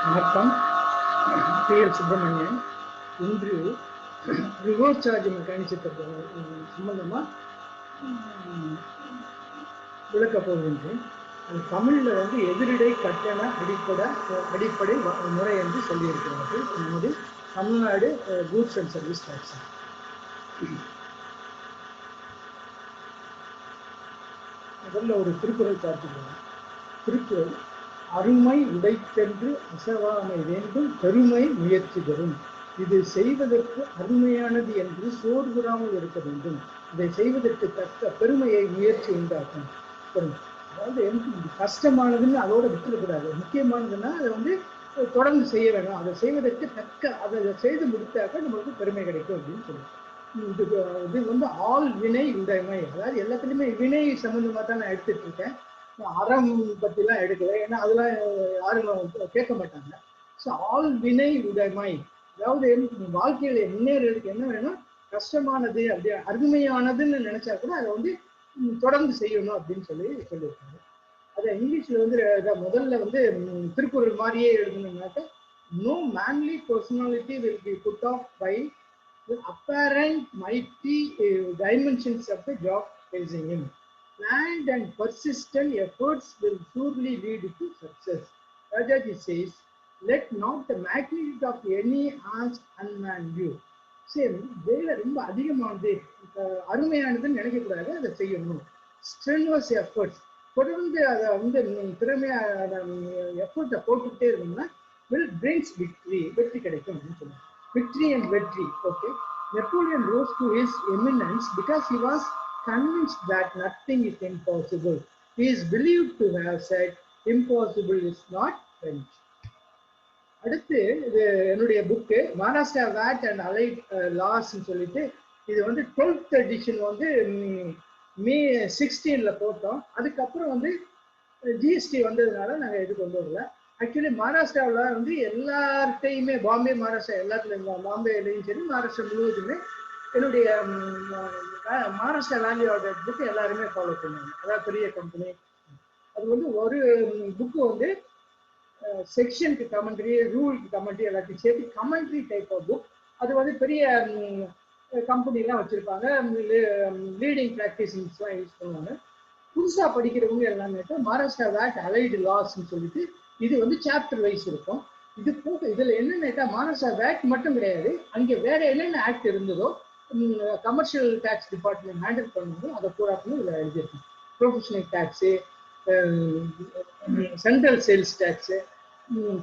வணக்கம். PL சுப்பிரமணியன். இன்று reverse charge மெக்கானிசத்துக்கு சம்பந்தமாக விளக்க போகின்றேன். தமிழில் வந்து எதிரிடை கட்டண அடிப்படை முறை என்று சொல்லியிருக்கிறார்கள். நமது Tamil Nadu goods and service tax. முதல்ல ஒரு திருக்குறள் பார்த்துக்கலாம். திருக்குறள்: அருமை உடைத்தென்று அசவாமை வேண்டும், பெருமை முயற்சி தரும். இது செய்வதற்கு அருமையானது என்று சோர்வுறாமல் இருக்க வேண்டும். இதை செய்வதற்கு தக்க பெருமையை முயற்சி உண்டாக்கும். அதாவது கஷ்டமானதுன்னு அதோட விட்டுறக்கூடாது. முக்கியமானதுன்னா அதை வந்து தொடர்ந்து செய்ய வேணும். அதை செய்வதற்கு தக்க அதை செய்து முடித்தாக்க நம்மளுக்கு பெருமை கிடைக்கும் அப்படின்னு சொல்லுவோம். இது வந்து ஆள் வினை உடைமை. அதாவது எல்லாத்துலேயுமே வினை சம்பந்தமாக தான் நான் எடுத்துட்டு இருக்கேன். அறம் பற்றிலாம் எடுக்கல, ஏன்னா அதெல்லாம் யாரும் கேட்க மாட்டாங்க. ஸோ ஆள் வினை உடைமை, அதாவது வாழ்க்கையில முன்னேறதுக்கு என்ன வேணும், கஷ்டமானது அப்படி அருமையானதுன்னு நினைச்சா கூட அதை வந்து தொடர்ந்து செய்யணும் அப்படின்னு சொல்லியிருக்காங்க. அதை இங்கிலீஷ்ல வந்து முதல்ல வந்து திருக்குறள் மாதிரியே எழுதணும்னாக்க, no manly personality will be put off by apparent mighty dimensions of the job facing him. Planned and persistent efforts will surely lead to success. Rajaji says, let not the magnitude of any ask unman you. சரி, வேலை ரொம்ப அதிகமானது அருமையானதுன்னு நினைக்கக்கூடாது, அதை செய்யணும். Strenuous efforts, தொடர்ந்து அதை வந்து திறமையான எஃபர்ட்டை போட்டுக்கிட்டே இருந்தோம்னா வில் பிரிங்ஸ் விக்ட்ரி, வெற்றி கிடைக்கும் அப்படின்னு சொல்லுவாங்க. Victory and victory. Okay. Napoleon rose to his eminence because he was convinced that nothing is impossible. He is believed to have said, impossible is not French. அடுத்து இது என்னுடைய book Maharashtra VAT and allied லாஸ்ன்னு சொல்லிட்டு, இது வந்து 12th edition வந்து மே 16 போட்டோம். அதுக்கப்புறம் வந்து ஜிஎஸ்டி வந்ததுனால நாங்கள் இது கொண்டு வரல. ஆக்சுவலி மகாராஷ்டிராவில் வந்து எல்லார்ட்டையுமே, பாம்பே மகாராஷ்டிரா எல்லாத்துலையும், பாம்பேலையும் சரி மகாராஷ்டிரா முழுவதுமே என்னுடைய மகாராஷ்டிரா வேல்யூ ஆர்டர் புக்கு எல்லாருமே ஃபாலோ பண்ணுவாங்க. அதாவது பெரிய கம்பெனி. அது வந்து ஒரு புக்கு வந்து செக்ஷனுக்கு கமெண்ட்ரி, ரூலுக்கு கமெண்ட்ரி எல்லாத்தையும் சேர்த்து கமெண்ட்ரி டைப் ஆஃப் புக். அது வந்து பெரிய கம்பெனிலாம் வச்சுருப்பாங்க, லீடிங் ப்ராக்டிசன்ஸ்லாம் யூஸ் பண்ணுவாங்க. புதுசாக படிக்கிறவங்க எல்லாமே மகாராஷ்டிரா வேட் அலைடு லாஸ்ன்னு சொல்லிட்டு, இது வந்து சாப்டர் வைஸ் இருக்கும். இது போக இதில் என்னென்ன மகாராஷ்டிரா வேட் மட்டும் கிடையாது, அங்கே வேற என்னென்ன ஆக்ட் இருந்ததோ கமர்ஷியல் டேக்ஸ் டிபார்ட்மெண்ட் ஹேண்டில் பண்ணதோ அதை பூராக்கும் இதில் எழுதியிருக்கோம். Professional tax, central sales tax,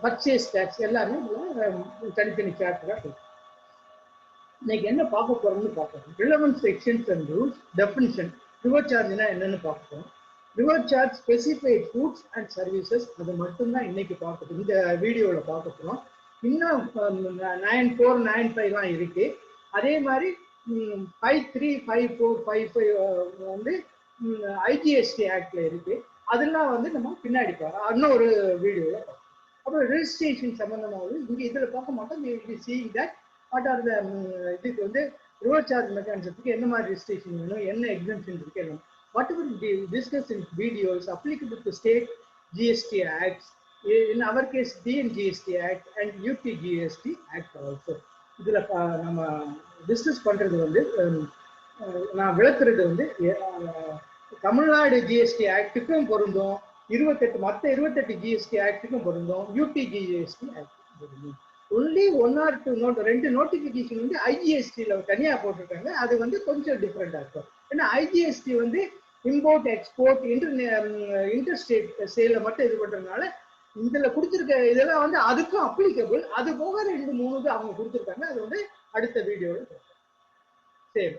purchase tax எல்லாமே இதில் தனித்தனி சாப்டராக இருக்கும். இன்னைக்கு என்ன பார்க்க போகிறோம்னு பார்க்கணும். Relevant sections and rules, definition. Reverse சார்ஜ்னா என்னென்னு பார்ப்போம். Reverse charge specified goods and services, அது மட்டும்தான் இன்னைக்கு பார்க்கணும், இந்த வீடியோவில் பார்க்க போகிறோம். இன்னும் 94, 95 இருக்கு. அதே மாதிரி 53, 54, 55 வந்து ஐஜிஎஸ்டி ஆக்ட்ல இருக்கு. அதெல்லாம் வந்து நம்ம பின்னாடி பார்க்கலாம், இன்னும் ஒரு வீடியோவில் பார்க்கலாம். அப்புறம் ரெஜிஸ்ட்ரேஷன் சம்பந்தமாகவும் இங்கே இதில் பார்க்க மாட்டோம். சீயிங் தட் வாட் ஆர் த இதுக்கு வந்து ரிவர்ஸ் சார்ஜ் மெக்கானிசத்துக்கு என்ன மாதிரி ரெஜிஸ்ட்ரேஷன் வேணும், என்ன எக்ஸம்ஷன் இருக்கு, என்ன whatever we discuss in video is applicable to state GST acts, in our case DNGST Act and UTGST Act also. இதில் நம்ம டிஸ்கஸ் பண்ணுறது வந்து நான் விளக்குறது வந்து தமிழ்நாடு ஜிஎஸ்டி ஆக்டுக்கும் பொருந்தும், 28 ஜிஎஸ்டி ஆக்டுக்கும் பொருந்தும், யூடிஜிஎஸ்டி ஆக்டுக்கும் பொருந்தும். ஒன்லி 1 or 2 2 நோட்டிஃபிகேஷன் வந்து ஐஜிஎஸ்டியில் தனியாக போட்டிருக்காங்க. அது வந்து கொஞ்சம் டிஃப்ரெண்டாக இருக்கும். ஏன்னா ஐஜிஎஸ்டி வந்து இம்போர்ட் எக்ஸ்போர்ட் இன்டர்ஸ்டேட் சேலை மட்டும் இது பண்ணுறதுனால இதில் கொடுத்துருக்க இதெல்லாம் வந்து அதுக்கும் அப்ளிகபிள். அது போக 2-3 அவங்க கொடுத்துருக்காங்க. அது வந்து அடுத்த வீடியோவில். சரி,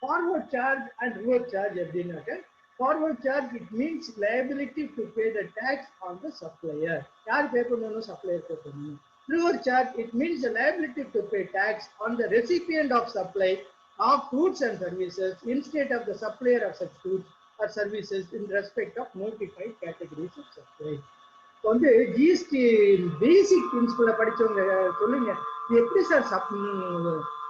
ஃபார்வர்ட் சார்ஜ் அண்ட் ரிவர்ஸ் சார்ஜ் எப்படின்னாக்க, forward charge it means liability to pay the tax on the supplier. யார் பே பண்ணணும்? சப்ளையர் பே பண்ணணும். Reverse charge, it means the liability to pay tax on the recipient of supply of goods and services instead of the supplier of such goods or services in respect of notified categories of supply. இப்போ வந்து GST பேசிக் பிரின்சிபலை படித்தவங்க சொல்லுங்க, எப்படி sir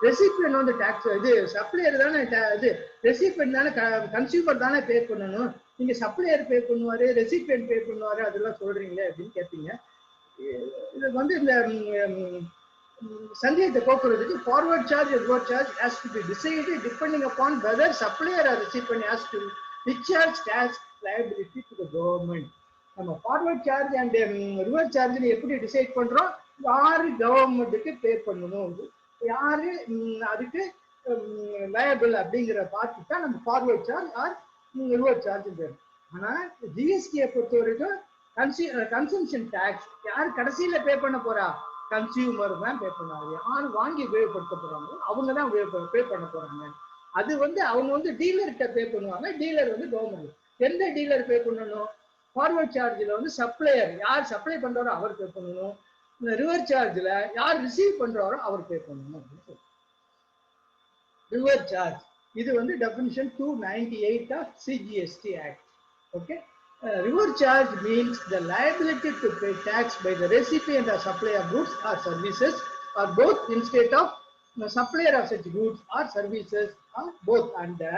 recipient வந்து tax, இது supplier தானே, இது recipient தானே, கன்சியூமர் தானே பே பண்ணணும், நீங்கள் சப்ளையர் பே பண்ணுவார், ரெசிபியன்ட் பே பண்ணுவார், அதெல்லாம் சொல்கிறீங்களே அப்படின்னு கேட்பீங்க. இது வந்து இந்த சந்தேகத்தை போக்குறதுக்கு forward charge and reverse charge has to be decided depending upon whether supplier or recipient has to discharge tax liability to the government. நம்ம forward charge and reverse charge எப்படி டிசைட் பண்றோம்? யாரு கவர்மெண்ட்டுக்கு பே பண்ணணும், யாரு அதுக்கு லயபிள் அப்படிங்கிற பார்த்து தான் நம்ம forward charge or reverse charge பேரும். ஆனா ஜிஎஸ்டியை பொறுத்த வரைக்கும் கன்சம்ஷன் டாக்ஸ் யார் கடைசியில பே பண்ண போறா? கன்சியூமர் தான் பே பண்ணுவாங்க. யார் வாங்கி உபயோகப்படுத்த போறாங்களோ அவங்க தான் பே பண்ண போறாங்க. அது வந்து அவங்க வந்து டீலர்கிட்ட பே பண்ணுவாங்க, டீலர் வந்து கவர்மெண்ட். எந்த டீலர் பே பண்ணணும்? ஃபார்வர்ட் சார்ஜில் வந்து சப்ளையர் யார் சப்ளை பண்றாரோ அவர் பே பண்ணணும். ரிவர்ஸ் சார்ஜில் யார் ரிசீவ் பண்றாரோ அவர் பே பண்ணணும் அப்படின்னு சொல்லி. ரிவர்ஸ் சார்ஜ் இது வந்து definition 298 of CGST act. Okay. Reverse charge means the liability to pay tax by the recipient or supplier of goods or services or both instead of the supplier of such goods or services or both under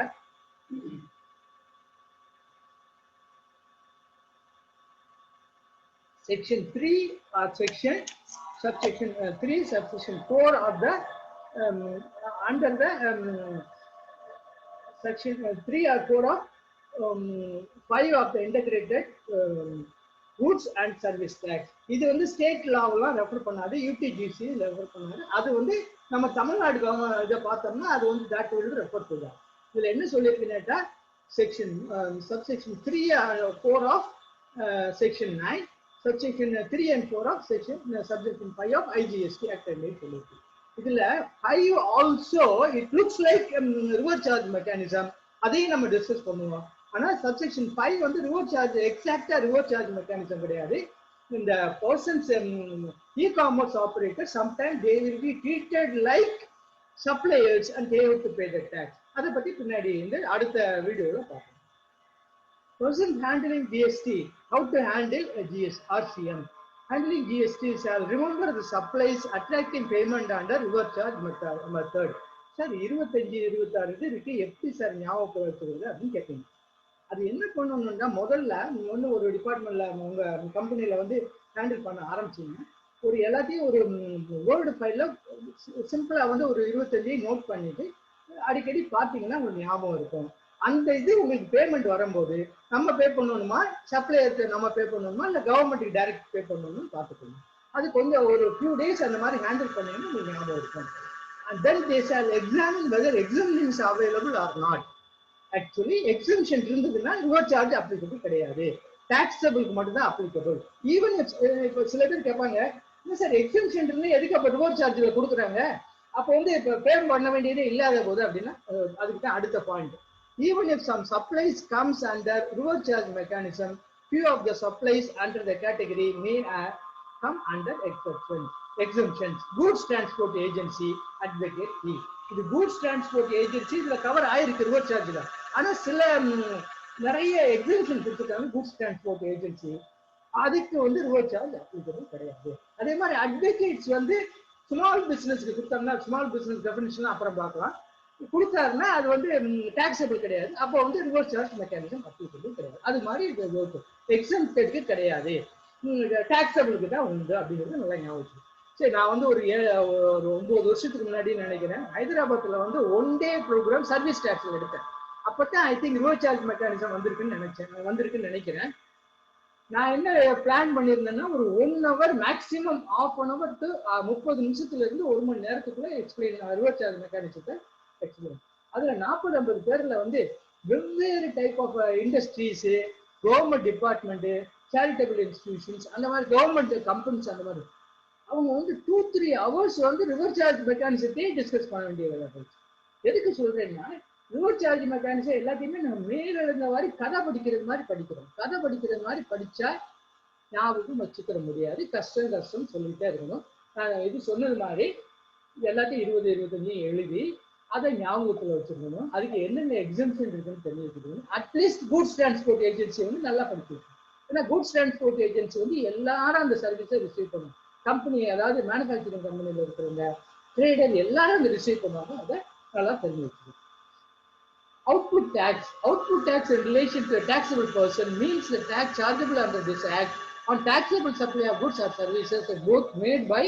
section 3 or subsection 3 subsection 4 of the under the section 3 or 4 of 5 of the integrated goods and service tax. இது வந்து state லாவெல்லாம் refer பண்ணாது, யூடிஜிசி refer பண்ணாது. அது வந்து நம்ம தமிழ்நாடு இதை பார்த்தோம்னா அது வந்து that will refer to that. இதுல என்ன சொல்லியிருக்குன்னா section subsection 3 or 4 of section 9, subsection 3 and 4 of subsection 5 of IGST act சொல்லியிருக்கு. இதுல 5 also it looks like reverse charge mechanism, அதையும் நம்ம டிஸ்கஸ் பண்ணுவோம். ஆனா சப்செக்ஷன் 5 வந்து ரிவர்ஸ் சார்ஜ் எக்ஸாக்டா ரிவர்ஸ் சார்ஜ் மெக்கானிசம் கிடையாது. இந்த persons e-commerce operator sometime they will be treated like suppliers and they have to pay the tax. அதை பத்தி பின்னாடி இந்த அடுத்த வீடியோல பார்ப்போம். Person handling GST, how to handle a RCM. Handling GST shall remember the supplies attracting payment under reverse charge method. Sir 25-26 இது இருக்கு, எப்படி சார் ஞாபகப்படுத்துறது அப்படின்னு கேட்பீங்க. அது என்ன பண்ணணும்னா முதல்ல நீங்க வந்து ஒரு டிபார்ட்மெண்ட்ல உங்க கம்பெனில வந்து ஹேண்டில் பண்ண ஆரம்பிச்சீங்க, ஒரு எல்லாத்தையும் ஒரு வேர்டு ஃபைல்ல சிம்பிளா வந்து ஒரு 25 நோட் பண்ணிட்டு அடிக்கடி பார்த்தீங்கன்னா உங்களுக்கு ஞாபகம் இருக்கும். அந்த இது உங்களுக்கு பேமெண்ட் வரும்போது நம்ம பே பண்ணணுமா, சப்ளையருக்கு நம்ம பே பண்ணணுமா, இல்லை கவர்மெண்ட்டுக்கு டைரக்ட் பே பண்ணணும்னு பார்த்துக்கணும். அது கொஞ்சம் ஒரு ஃபியூ டேஸ் அந்த மாதிரி ஹேண்டில் பண்ணீங்கன்னா உங்களுக்கு ஞாபகம் இருக்கும். And then they shall examine whether exemption is available or not. Actually exemption இருந்ததுன்னா ரிவர்ஸ் சார்ஜ் அப்ளிகபிள் கிடையாது, டாக்ஸபிளுக்கு மட்டும் தான் அப்ளிகபிள். ஈவன் இப்போ சில பேர் கேட்பாங்க, இல்லை சார் எக்ஸம்ஷன் இருந்து எதுக்கு அப்போ ரிவர்ஸ் சார்ஜில் கொடுக்குறாங்க, அப்போ வந்து இப்போ பே பண்ண வேண்டியதே இல்லாத போது அப்படின்னா அதுக்கு தான் அடுத்த point. Even if some supplies comes under reverse charge mechanism, few of the supplies under the category may come under exemptions. Goods Transport Agency advocate fee. இது Goods Transport Agency இதுல கவர் ஆயிருக்கு ரிவர்ஸ் சார்ஜ்ல. ஆனா சில நிறைய exemption கொடுத்துருக்காங்க Goods Transport Agency, அதுக்கு வந்து reverse charge applicable கிடையாது. அதே மாதிரி அட்வொகேட்ஸ் வந்து ஸ்மால் பிசினஸ்க்கு கொடுத்தாங்கன்னா, ஸ்மால் பிசினஸ் டெஃபினிஷன் அப்புறம் பார்க்கலாம், கொடுத்தாருன்னா அது வந்து டாக்ஸபிள் கிடையாது, அப்போ வந்து ரிவர்ஸ் சார்ஜ் மெக்கானிசம் அப்ளிகபிள் கிடையாது. அது மாதிரி எக்ஸம்ப்டட்க்கு கிடையாது, டாக்ஸபிளுக்கு தான் உண்டு அப்படிங்கிறது நல்லா ஞாபகம். சரி, நான் வந்து ஒரு 9 வருஷத்துக்கு முன்னாடி நினைக்கிறேன் ஹைதராபாத்ல வந்து 1 டே ப்ரோக்ராம் சர்வீஸ் டாக்ஸ்ல எடுத்தேன். அப்பதான் I think reverse charge mechanism வந்திருக்குன்னு நினைக்கிறேன். நான் என்ன பிளான் பண்ணியிருந்தேன்னா ஒரு 1 hour மேக்சிமம் ½ hour டு 30 நிமிஷத்துல இருந்து 1 மணி நேரத்துக்குள்ள எக்ஸ்பிளைன் ரிவர்ஸ் சார்ஜ் மெக்கானிசத்தை எக்ஸ்பிளைன். அதுல 40-50 பேர்ல வந்து வெவ்வேறு type of industries, government department, charitable institutions, அந்த மாதிரி கவர்மெண்ட் கம்பெனிஸ், அந்த மாதிரி அவங்க வந்து 2-3 hours வந்து ரிவர்ஸ் சார்ஜ் மெக்கானிசத்தையே டிஸ்கஸ் பண்ண வேண்டிய வேலை போச்சு. எதுக்கு சொல்றேன்னா ரிவர்ஸ் சார்ஜ் மெக்கானிசம் எல்லாத்தையுமே நம்ம மேலெழுந்த மாதிரி கதை படிக்கிறது மாதிரி படிக்கிறோம். கதை படிக்கிறது மாதிரி படிச்சா ஞாபகம் வச்சுக்கிற முடியாது, கஷ்டம் சொல்லிட்டே இருக்கணும். இது சொன்னது மாதிரி எல்லாத்தையும் 20-25 எழுதி அதை ஞாபகத்தில் வச்சிருக்கணும். அதுக்கு என்னென்ன எக்ஸம்ஷன் இருக்குன்னு தெரிஞ்சுக்கணும். அட்லீஸ்ட் கூட்ஸ் டிரான்ஸ்போர்ட் ஏஜென்சி வந்து நல்லா படிச்சிருக்கணும். ஏன்னா கூட்ஸ் டிரான்ஸ்போர்ட் ஏஜென்சி வந்து எல்லாரும் அந்த சர்வீஸை ரிசீவ் பண்ணும். கம்பெனி, அதாவது மேனுஃபேக்சரிங் கம்பெனியில் இருக்கிறவங்க, ட்ரேடர் எல்லாரும் அந்த ரிசீவ் பண்ணுவாங்க. அதை நல்லா தெரிஞ்சு வச்சுக்கணும். Output tax in relation to a taxable person means the tax chargeable under this act on taxable supply of goods or services both made by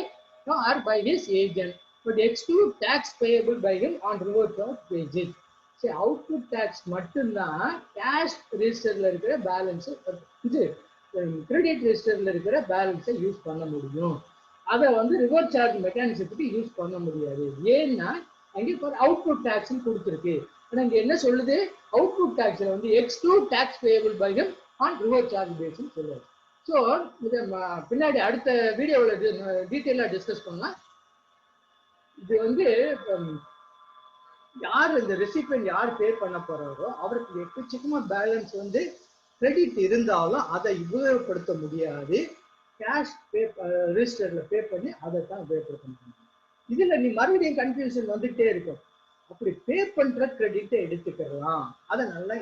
or by his agent, but exclude tax payable by him on reverse of wages. சரி, output tax மட்டும்தான் cash ரெஜிஸ்டர்ல இருக்கிற balance, இது credit ரெஜிஸ்டர்ல இருக்கிற பேலன்ஸை use பண்ண முடியும். அதை வந்து ரிவர்ஸ் சார்ஜ் மெக்கானிசத்துக்கு யூஸ் பண்ண முடியாது. ஏன்னா அங்கே அவுட்புட் டேக்ஸ் கொடுத்துருக்கு. ஆனால் இங்கே என்ன சொல்லுது, அவுட்புட் டேக்ஸ்ல வந்து exclude tax payable by him on reverse charge பேஸ்ன்னு சொல்லுவாங்க. ஸோ இதை பின்னாடி அடுத்த வீடியோவில் டீட்டெயிலாக டிஸ்கஸ் பண்ணலாம். இது வந்து யார் இந்த ரெசிபியன்ட் யார் பே பண்ண போறாரோ அவருக்கு எக்கச்சக்கமா பேலன்ஸ் வந்து கிரெடிட் இருந்தாலும் அதை உபயோகப்படுத்த முடியாது. கேஷ் பே ரெஜிஸ்டர்ல பே பண்ணி அதை தான் உபயோகப்படுத்த முடியும். இதுல நீ மறுபடியும் கன்ஃபியூஷன் வந்துட்டே இருக்கும். அப்படி பே பண்ற கிரெடிட்டை எடுத்துக்கலாம். அதை நல்லா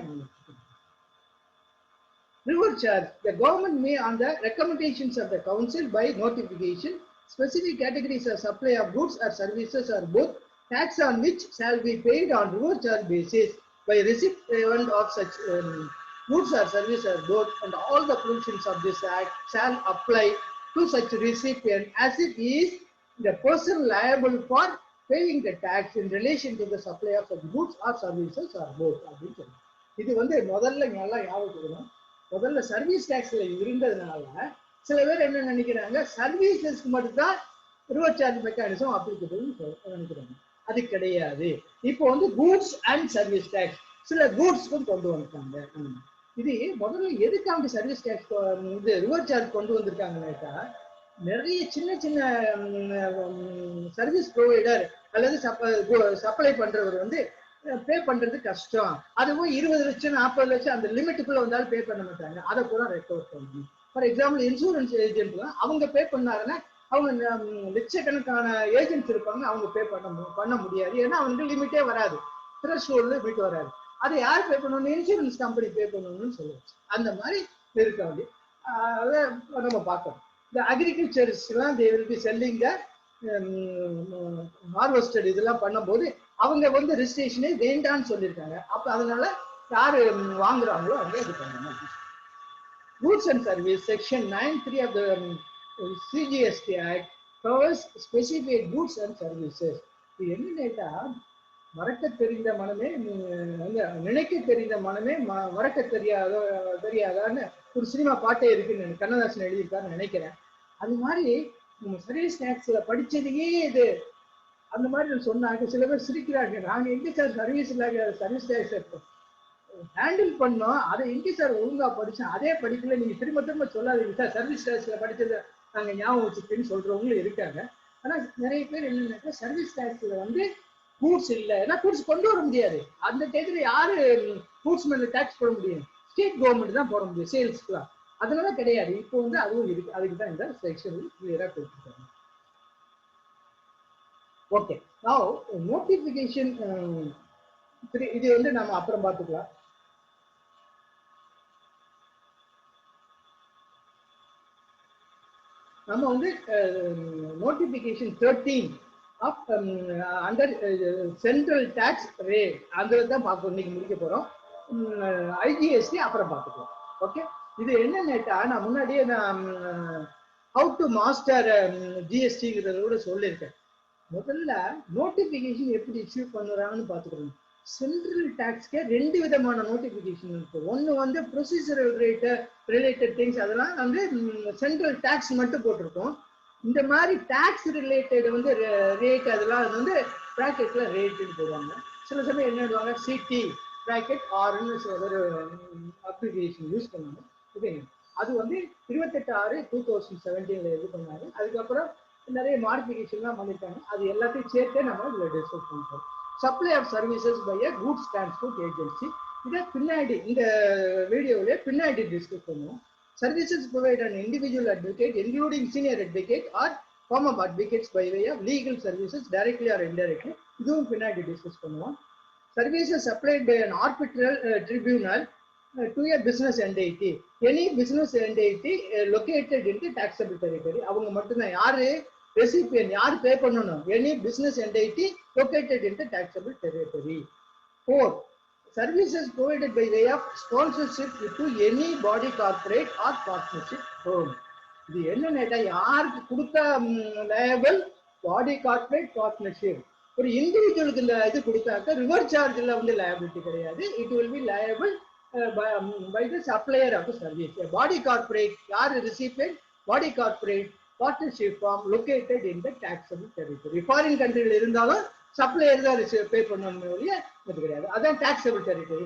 reverse charge. The government may, on the recommendations of the council by notification, specific categories of supply of goods or services or both, tax on which shall be paid on reverse charge basis by recipient of such goods or services or both, and all the provisions of this act shall apply to such recipient as if he is the person liable for paying the tax in relation to the supply of such goods or services or both. இது வந்து முதல்ல நல்லா ஞாபகம். முதல்ல service டேக்ஸ்ல இருந்ததுனால சில பேர் என்ன நினைக்கிறாங்க, சர்வீசஸ்க்கு மட்டும்தான் ரிவர்ஸ் சார்ஜ் மெக்கானிசம் அப்ளிகபிள் நினைக்கிறாங்க. அது கிடையாது. இப்போ வந்து கூட்ஸ் அண்ட் சர்வீஸ் டேக்ஸ் சில கூட்ஸ்க்கும் கொண்டு வந்துட்டாங்க. இது முதல்ல எதுக்காக சர்வீஸ் டேக்ஸ் இது ரிவர்ஸ் சார்ஜ் கொண்டு வந்திருக்காங்கன்னாக்கா, நிறைய சின்ன சின்ன சர்வீஸ் ப்ரொவைடர் அல்லது சப்ளை பண்றவர் வந்து பே பண்றது கஷ்டம். அதுவும் 20 லட்சம் 40 லட்சம் அந்த லிமிட்டுக்குள்ள வந்தாலும் பே பண்ண மாட்டாங்க. அதை கூட ரெக்கவர் பண்ணணும். ஃபார் எக்ஸாம்பிள் இன்சூரன்ஸ் ஏஜென்ட்லாம் அவங்க பே பண்ணாங்கன்னா அவங்க லட்சக்கணக்கான ஏஜென்ட்ஸ் இருப்பாங்க, அவங்க பே பண்ண முடியாது. ஏன்னா அவங்களுக்கு லிமிட்டே வராது, த்ரெஷ்ஹோல்டு லிமிட் வராது. அதை யார் பே பண்ணணும், இன்சூரன்ஸ் கம்பெனி பே பண்ணணும்னு சொல்லுவாங்க. அந்த மாதிரி இருக்க வேண்டிய அதை நம்ம பார்க்கணும். இந்த அக்ரிகல்ச்சர்ஸ்லாம் they will be selling the harvested இதெல்லாம் பண்ணும்போது அவங்க வந்து ரெஜிஸ்ட்ரேஷனே வேண்டான்னு சொல்லியிருக்காங்க. அப்போ அதனால யாரு வாங்குறாங்களோ அவங்க இது பண்ணணும். Goods and Service Section 9(3) of the CGST Act covers specific goods and services. இது என்னன்னா, மறக்க தெரிந்த மனமே நினைக்க தெரிந்த மனமே மறக்க தெரியாதான்னு ஒரு சினிமா பாட்டே இருக்குன்னு கண்ணதாசன் எழுதியிருக்காருன்னு நினைக்கிறேன். அது மாதிரி நம்ம சர்வீஸ் டேக்ஸ்ல படிச்சதையே இது அந்த மாதிரி சொன்னாங்க. சில பேர் சிரிக்கிறாங்க, நாங்க எங்க சார் சர்வீஸ் டேக்ஸ் ஹேண்டில் பண்ணோம், அதை எங்க சார் ஒழுங்கா படிச்சோம், அதே படிக்கல, நீங்க திரும்ப திரும்ப சொல்லாதீங்க சார் சர்வீஸ் டேக்ஸ்ல படிச்சதை நாங்க ஞாபகம் வச்சுக்கன்னு சொல்றவங்களும் இருக்காங்க. ஆனா நிறைய பேர் என்னன்னாக்கா சர்வீஸ் டேக்ஸ்ல வந்து கூட்ஸ் இல்லை, ஏன்னா கூட்ஸ் கொண்டு வர முடியாது. அந்த டேக்ல யாரு கூட்ஸ் மேல டேக்ஸ் போட முடியும், ஸ்டேட் கவர்மெண்ட் தான் போட முடியும் சேல்ஸ்க்குலாம். அதனால கிடையாது. இப்போ வந்து அதுவும் இருக்கு. அதுக்கு தான் இந்த செக்ஷன் கிளியரா கொடுத்துருக்காங்க. ஓகே, நவ நோட்டிபிகேஷன் இது வந்து நம்ம அப்புறம் பார்த்துக்கலாம். நம்ம வந்து notification 13 of under central tax rate அந்த தான் பார்க்க இன்னைக்கு முடிக்க போறோம். ஐஜிஎஸ்டி அப்புறம் பார்த்துக்கலாம். ஓகே, இது என்னன்னா நான் முன்னாடியே நான் ஹவு டு மாஸ்டர் ஜிஎஸ்டிங்கிறத கூட சொல்லியிருக்கேன். முதல்ல நோட்டிபிகேஷன் எப்படி இஷ்யூ பண்ணுறாங்கன்னு பார்த்துக்கணும். சென்ட்ரல் டாக்ஸ்க்கே 2 விதமான நோட்டிபிகேஷன் இருக்கு. ஒன்று வந்து ப்ரொசீஜரல் ரேட்டு ரிலேட்டட் திங்ஸ், அதெல்லாம் வந்து சென்ட்ரல் டாக்ஸ் மட்டும் போட்டிருக்கோம். இந்த மாதிரி டாக்ஸ் ரிலேட்டட் வந்து ரேட் அதெல்லாம் வந்து ப்ராக்கெட்ல ரேட்டுன்னு போடுவாங்க. சில சமயம் என்ன பண்ணுவாங்க, சிடி ப்ராக்கெட் ஆர்னு ஒரு அப்ளிகேஷன் யூஸ் பண்ணுவாங்க. ஓகேங்க, அது வந்து 28/6/2017 இது பண்ணாங்க. அதுக்கப்புறம் நிறைய மாடிஃபிகேஷன்லாம் பண்ணியிருக்காங்க. அது எல்லாத்தையும் சேர்த்தே நம்ம இதில் டிஸ்கஸ் பண்ணுறோம். Supply of services by a goods transport agency, இதை பின்னாடி இந்த வீடியோவிலே பின்னாடி டிஸ்கஸ் பண்ணுவோம். Services provide an individual advocate, including senior advocate or form of advocates by way of legal services directly or indirectly. இதுவும் பின்னாடி டிஸ்கஸ் பண்ணுவோம். Services supplied by an arbitral tribunal to a business entity. Any business entity located in the taxable territory. அவங்க மட்டும்தான் யாரு recipient, யார் pay பண்ணணும், any business entity located in the taxable territory. 4. Services provided by way of sponsorship to any body, corporate or partnership firm. இது என்னன்னா யாருக்கு கொடுத்த label பாடி corporate partnership. ஒரு இண்டிவிஜுவலுக்கு இந்த இது கொடுத்தாக்க ரிவர்ஸ் சார்ஜ்ல வந்து லயபிலிட்டி கிடையாது. It will be liable by the supplier of the service. A body corporate, யார் recipient? Body corporate partnership firm located in the taxable territory. Foreign countryல இருந்தாலும் சப்ளையர் தான் பே பண்ணணும் ஒழிய இது கிடையாது. அதான் taxable territory.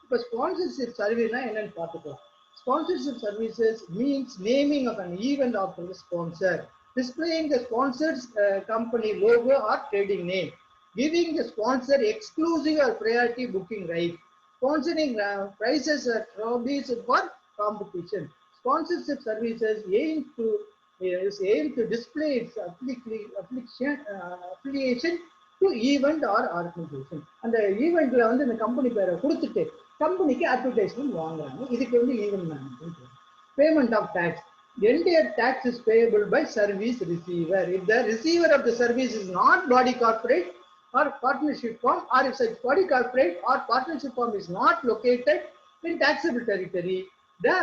இப்போ sponsorship சர்வீஸ்னா என்னன்னு பார்த்துக்கலாம். Sponsorship services means naming of an event of the sponsor, displaying the sponsor's company logo or trading name, giving the sponsor exclusive or priority booking rights, sponsoring prizes or trophies for competition. Sponsorship services aim to display its affiliation to event or organization. அந்த ஈவெண்ட்ல வந்து இந்த company பேரை கொடுத்துட்டு கம்பெனிக்கு advertisement வாங்குறாங்க. இதுக்கு வந்து event management. Payment of tax. Entire tax is payable by service receiver. If the receiver of the service is not body corporate or partnership firm, or if such body corporate or partnership firm is not located in taxable territory, the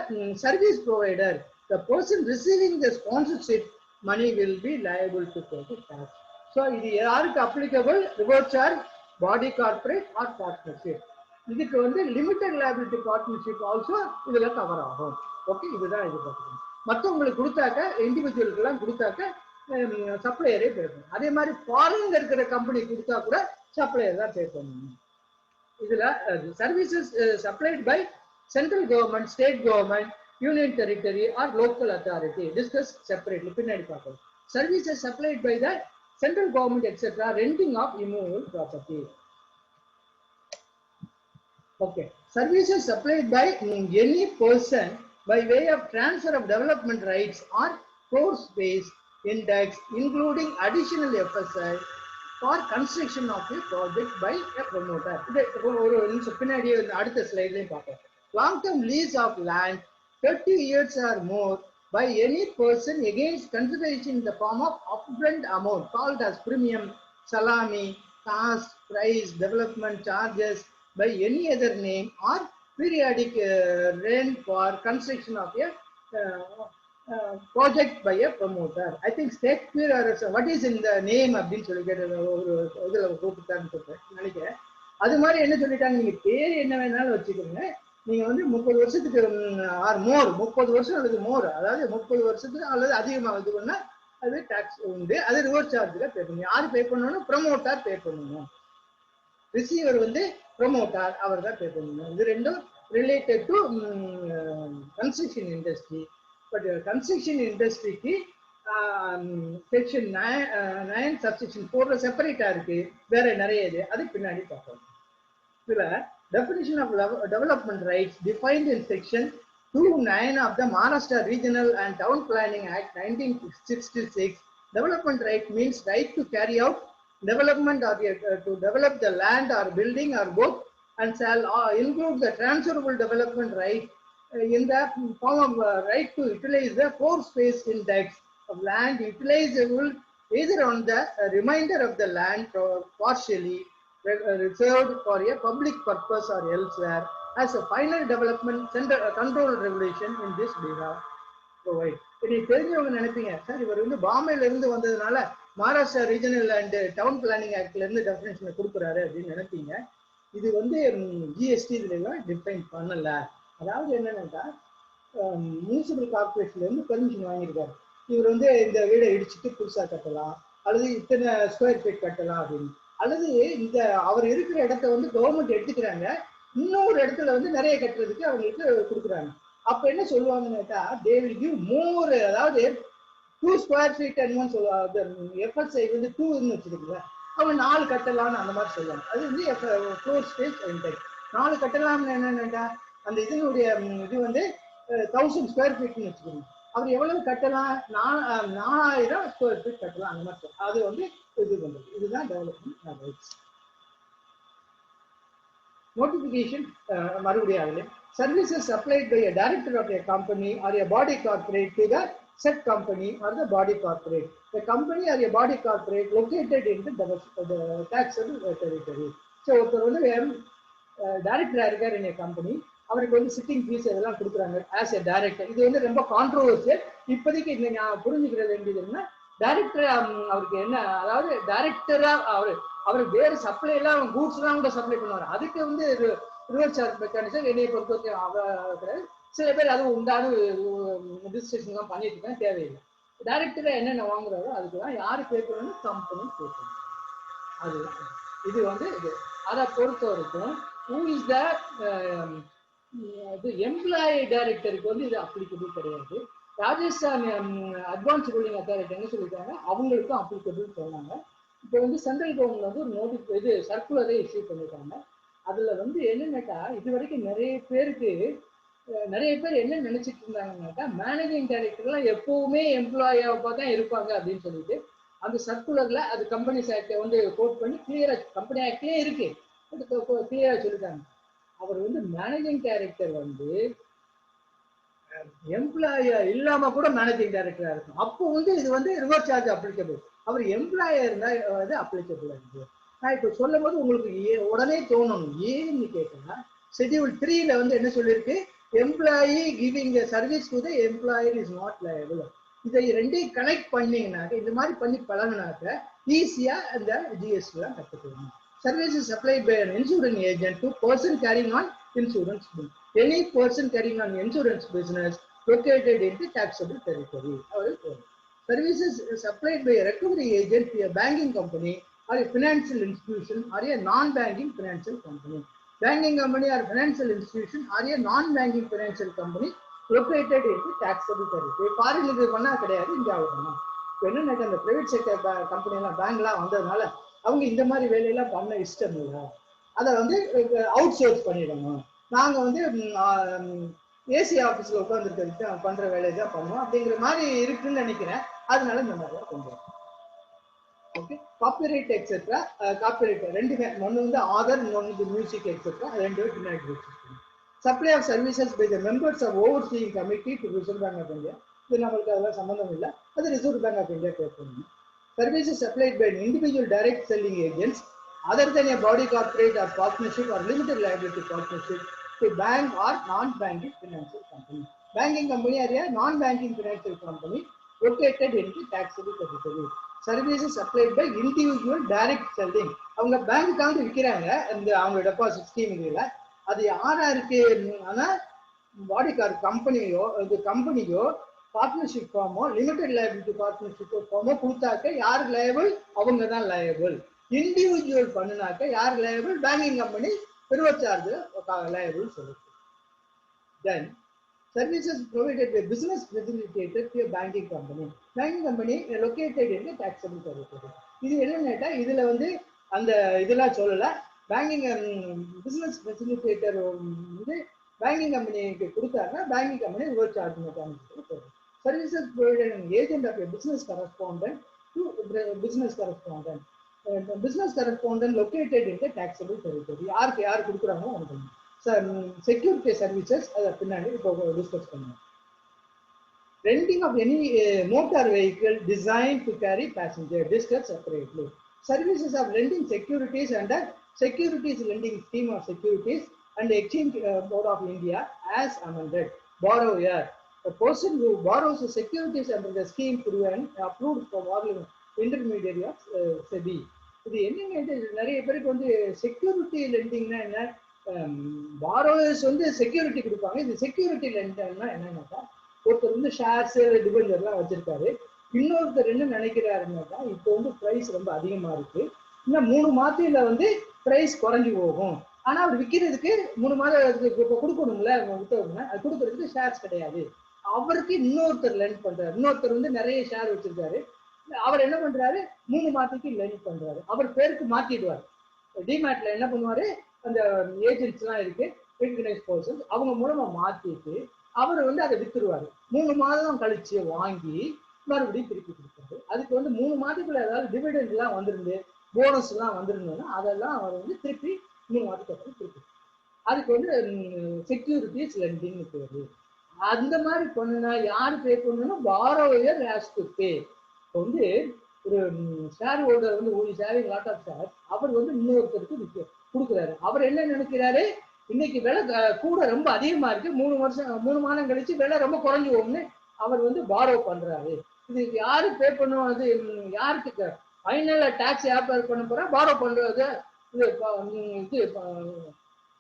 service provider, the person receiving the sponsorship money, will be liable to pay the tax. So, இது யாருக்கு applicable? Reverse charge, body corporate or partnership. இதுக்கு வந்து limited liability partnership also இதுல cover ஆகும். Okay, இதுதான் இது பார்க்கணும். மற்றவங்களுக்கு கொடுத்தாக்க இண்டிவிஜுவலுக்கு எல்லாம் கொடுத்தாக்க சப்ளையரே பே பண்ணணும். அதே மாதிரி ஃபாரின்ல இருக்கிற கம்பெனி கொடுத்தா கூட சப்ளையர் தான் பே பண்ணணும். இதுல services supplied by central government, state government, union territory or local authority. Discuss separately பின்னாடி பார்க்கலாம். Services supplied by the central government etcetera, renting of immovable property. Okay, services supplied by any person by way of transfer of development rights or floor space index, including additional FSI for construction of a project by a promoter. ஒரு நிமிஷம் பின்னாடி அடுத்த ஸ்லைட்லயும் பார்ப்போம். Long term lease of land 30 years or more by any person against consideration in the form of upfront amount called as premium, salami, cost, price, development charges by any other name, or periodic rent for construction of a project by a promoter. I think Shakespeare or what is in the name அப்படின்னு சொல்லி கேட்ட ஒரு இதுல கூப்பிட்டான்னு சொல்றேன் நினைக்கிறேன். அது மாதிரி என்ன சொல்லிட்டாங்க, நீங்க பேர் என்ன வேணாலும் வச்சுக்கோங்க, நீங்க வந்து 30 வருஷத்துக்கு ஆர் மோர், 30 வருஷம் அல்லது மோர், அதாவது 30 வருஷத்துக்கு அல்லது அதிகமாக இது பண்ணா அது டாக்ஸ் உண்டு. அது ரிவர்ஸ் சார்ஜ்ல பே பண்ணணும். யாரு பே பண்ணணும்? ப்ரமோட்டர் பே பண்ணணும். ரிசீவர் வந்து ப்ரொமோட்டர், அவர் தான் பே பண்ணணும். இது ரெண்டும் related to construction industry. But construction இண்டஸ்ட்ரிக்கு செக்ஷன் 9 சப்செக்ஷன் 4 செப்பரேட்டா இருக்கு, வேற நிறைய இது, அது பின்னாடி பார்ப்போம். இதுல definition of development rights defined in section 2(9) of the Maharashtra Regional and Town Planning Act 1966. Development right means right to carry out development or to develop the land or building or both, and shall include the transferable development right in the form of right to utilize the floor space index of land utilizable either on the remainder of the land partially reserved for a public purpose or elsewhere as a final development control regulation in this behalf provide. இதை தெரிஞ்சவங்க நினைப்பீங்க, sir இவர் வந்து பாம்பேல இருந்து வந்ததுனால Maharashtra regional and town planning ஆக்ட்ல இருந்து டெஃபினேஷன் கொடுக்குறாரு அப்படின்னு நினைப்பீங்க. இது வந்து ஜிஎஸ்டி இதுல டிஃபைன் பண்ணல. அதாவது என்னன்னா, முனிசிபல் கார்பரேஷன்ல இருந்து பெர்மிஷன் வாங்கியிருக்காரு, இவர் வந்து இந்த வீடை இடிச்சுட்டு புதுசா கட்டலாம் அல்லது இத்தனை ஸ்கொயர் ஃபீட் கட்டலாம் அப்படின்னு, அல்லது இந்த அவர் இருக்கிற இடத்த வந்து கவர்மெண்ட் எடுத்துக்கிறாங்க, இன்னொரு இடத்துல வந்து நிறைய கட்டுறதுக்கு அவங்களுக்கு கொடுக்குறாங்க. அப்ப என்ன சொல்லுவாங்கன்னு கேட்டா, தே வில் கிவ் மோர், அதாவது 2 ஸ்கொயர் ஃபீட் என்னன்னு சொல்லுவாங்க, எஃப்எஸ்ஐ வந்து 2ன்னு வச்சுருக்குங்க, அவங்க 4 கட்டலாம்னு அந்த மாதிரி சொல்லுவாங்க. அது வந்து ஃப்ளோர் ஸ்பேஸ் இன்டெக்ஸ் 4 கட்டலாம்னு என்னன்னா, அந்த இதனுடைய இது வந்து 1000 ஸ்கொயர் ஃபீட்னு வச்சுக்கோங்க, அவர் எவ்வளவு கட்டலாம், 4000 ஸ்கொயர் ஃபீட் கட்டலாம் அந்த மாதிரி. அது வந்து இது பண்றது, இதுதான் டெவலப்மெண்ட் ரைட்ஸ். நோட்டிபிகேஷன் மறுபடியும் ஆகல. Services supplied by a director of a company or a body corporate to the said company or the body corporate. The company or a body corporate located in the taxable territory. So, ஒருத்தர் வந்து டைரக்டரா இருக்கார் in a company, அவருக்கு வந்து sitting fees இதெல்லாம் கொடுக்குறாங்க as a director. இது வந்து ரொம்ப கான்ட்ரோவர்சியல். இப்போதைக்கு இந்த நான் புரிஞ்சுக்கிறது வேண்டியது என்ன, டைரக்டர் அவருக்கு என்ன, அதாவது டைரக்டரா அவர் வேறு சப்ளை எல்லாம் கூட்ஸ் எல்லாம் கூட சப்ளை பண்ணுவார். அதுக்கு வந்து ரிவர்ஸ் சார்ஜ் மெக்கானிசம் என்னைய பொறுத்தவரைக்கும் சில பேர் அது உண்டான ரிஜிஸ்ட்ரேஷன் எல்லாம் பண்ணிட்டு இருக்காங்க, தேவையில்லை. டைரக்டரா என்னென்ன வாங்குறாரோ அதுக்கு தான் யாரு பே பண்ணணும், கம்பெனி பே பண்ணணும். அது இது வந்து இது அதை பொறுத்த வரைக்கும் ஹூ இஸ் த எம்ப்ளாயி டைரக்டருக்கு வந்து இது அப்ளிகபிள் கிடையாது. ராஜஸ்தான் அட்வான்ஸ் ரூலிங் அத்தாரிட்டி என்ன சொல்லியிருக்காங்க, அவங்களுக்கும் அப்ளிகபிள் சொன்னாங்க. இப்போ வந்து சென்ட்ரல் கவர்மெண்ட் வந்து ஒரு இது சர்க்குலரை இஷ்யூ பண்ணியிருக்காங்க. அதுல வந்து என்னன்னாக்கா, இது வரைக்கும் நிறைய பேர் என்ன நினைச்சிட்டு இருந்தாங்கன்னாக்கா, மேனேஜிங் டைரக்டர்லாம் எப்பவுமே எம்ப்ளாயாவா தான் இருப்பாங்க அப்படின்னு சொல்லிட்டு அந்த சர்க்குலர்ல அது கம்பெனிஸ் ஆக்டை வந்து கோட் பண்ணி கிளியரா, கம்பெனி ஆக்ட்லயே இருக்கு, கிளியரா சொல்லிட்டாங்க. அவர் வந்து மேனேஜிங் டைரக்டர் வந்து எம்ப்ளாயா இல்லாம கூட மேனேஜிங் டைரக்டரா இருக்கும். அப்போ வந்து இது வந்து ரிவர்ஸ் சார்ஜ் அப்ளிகபிள். அவர் எம்ப்ளாயர் இருந்தா அது அப்ளிகபிள் ஆகுது. நான் இப்போ சொல்லும் போது உங்களுக்கு உடனே தோணணும், ஏன்னு கேட்டா ஷெட்யூல் 3ல வந்து என்ன சொல்லியிருக்கு, employee giving service to the employer is not liable. இதை ரெண்டையும் கனெக்ட் பண்ணீங்கன்னாக்க, இந்த மாதிரி பண்ணி பழகினாக்க ஈஸியா அந்த ஜிஎஸ்டி எல்லாம் கற்றுக்கணும். Services supplied by an insurance agent to person carrying on insurance bill. Any person carrying on insurance business located in the taxable territory. Services supplied by a recovery agent to a banking company or a financial institution or a non-banking financial company. Banking company or financial institution or a non-banking financial company located in the taxable territory. Foreign இது பண்ணா கிடையாது, இந்தியாவில் பண்ணா. இப்போ என்ன அந்த private sector company எல்லாம் பேங்க்லாம் வந்ததுனால அவங்க இந்த மாதிரி வேலையெல்லாம் பண்ண இஷ்டம் இல்லை, அதை வந்து அவுட் சோர்ஸ் பண்ணிடணும். நாங்க வந்து ஏசி ஆஃபீஸ்ல உட்காந்துருக்க பண்ற வேலையை தான் பண்ணுவோம் அப்படிங்கிற மாதிரி இருக்குன்னு நினைக்கிறேன். அதனால இந்த மாதிரி கொண்டு வரும். ஓகே, காப்பிரைட் எக்ஸெட்ரா, காப்பிரைட் ரெண்டுமே, ஒன்று வந்து ஆதர், இன்னொன்று வந்து மியூசிக் எக்ஸெட்ரா, ரெண்டு பின்னாடி வச்சுருக்கோம். Supply of services by the members of overseeing committee to reserve bank of India. இது நம்மளுக்கு அதெல்லாம் சம்மந்தம் இல்லை, அது ரிசர்வ் பேங்க் ஆஃப் இந்தியா கேட்கணும். Services supplied by individual direct selling agents other than a body corporate or partnership or limited liability partnership to bank or non-banking financial company. Banking company or a non-banking financial company located in the taxable territory. Services supplied by individual direct selling. அவங்க bank account விற்கிறாங்க, இந்த அவங்க deposit scheme இதுல, அது யாரா இருக்கு, ஆனா body கார்டு கம்பெனியோ கம்பெனியோ பார்ட்னர்ஷிப் ஃபார்மோ லிமிடெட் லைபிலிட்டி பார்ட்னர்ஷிப் ஃபார்மோ கொடுத்தாக்க யார் லயபிள், அவங்க தான் லயபிள். இண்டிவிஜுவல் பண்ணினாக்க யார் liable, banking company reverse charge liable சொல்லுது. Then services provided by business facilitator to banking company. Banking company located in taxable territory. இது என்னன்னா இதுல வந்து அந்த இதெல்லாம் சொல்லல, பேங்கிங் பிசினஸ் ஃபெசிலிட்டேட்டர் வந்து பேங்கிங் கம்பெனிக்கு கொடுத்தாருன்னா banking company reverse charge mechanism. Services provided an agent of a business correspondent to business correspondent. Business correspondent located in the taxable territory. யார் கொடுக்குறாங்களோ அவங்க. Security services அதை பின்னாடி இப்போ டிஸ்கஸ் பண்ணுவோம். Renting of any motor vehicle designed to carry passenger, discussed separately. Services of lending securities under Securities Lending Scheme of Securities and Exchange Board of India as amended. Borrower, a person who borrows the securities under the scheme through an approved for intermediary of SEBI. இது என்னங்க, நிறைய பேருக்கு வந்து security லெண்டிங்னா என்ன, borrowers வந்து security கொடுப்பாங்க. இது security லெண்டிங்னா என்னன்னாக்கா, ஒருத்தர் வந்து ஷேர்ஸ் டிபெஞ்சர்லாம் வச்சிருக்காரு, இன்னொருத்தர் என்ன நினைக்கிறாருன்னாக்கா, இப்போ வந்து ப்ரைஸ் ரொம்ப அதிகமா இருக்கு, இன்னும் 3 மாதத்துல வந்து ப்ரைஸ் குறைஞ்சி போகும், ஆனா அவர் விற்கிறதுக்கு 3 மாதம் இப்போ கொடுக்கணும்ல, வித்தவங்க அது கொடுக்கறதுக்கு ஷேர்ஸ் கிடையாது. அவருக்கு இன்னொருத்தர் லெண்ட் பண்றாரு, இன்னொருத்தர் வந்து நிறைய ஷேர் வச்சிருக்காரு, அவர் என்ன பண்றாரு 3 மாதத்துக்கு லெண்ட் பண்றாரு, அவர் பேருக்கு மாத்திடுவார். டிமேட்ல என்ன பண்ணுவாரு, அந்த ஏஜென்ட்ஸ் எல்லாம் இருக்கு, ரெகக்னைஸ் பர்சன்ஸ், அவங்க மூலமா மாத்திட்டு அவர் வந்து அதை வித்துருவாரு. 3 மாதம் கழிச்சு வாங்கி மறுபடியும் திருப்பி கொடுப்பாரு. அதுக்கு வந்து 3 மாதத்துக்குள்ள ஏதாவது டிவிடெண்ட் எல்லாம் வந்திருந்து போனஸ் எல்லாம் வந்திருந்தோம்னா அதெல்லாம் அவர் வந்து திருப்பி 3 மாதத்துக்கு அப்புறம் திருப்பி, அதுக்கு வந்து செக்யூரிட்டிஸ் லெண்டிங்னு பேரு. அந்த மாதிரி பண்ணுனா யாரு பே பண்ணணும்னா borrower has to pay. இப்போ வந்து ஒரு ஷேர் ஹோல்டர் வந்து ஒரு ஷேரிங் லாட் ஆஃப் ஷேர், அவர் வந்து இன்னொருத்தருக்கு கொடுக்குறாரு, அவர் என்ன நினைக்கிறாரு, இன்னைக்கு விலை கூட ரொம்ப அதிகமா இருக்கு, 3 மாதம் கழிச்சு விலை ரொம்ப குறைஞ்சு போகும்னு அவர் வந்து பாரோ பண்றாரு. இது யாரு பே பண்ணுவோம்? அது யாருக்கு ஃபைனலா டாக்ஸ் யார் பே பண்ண போறா? பாரோ பண்றது இது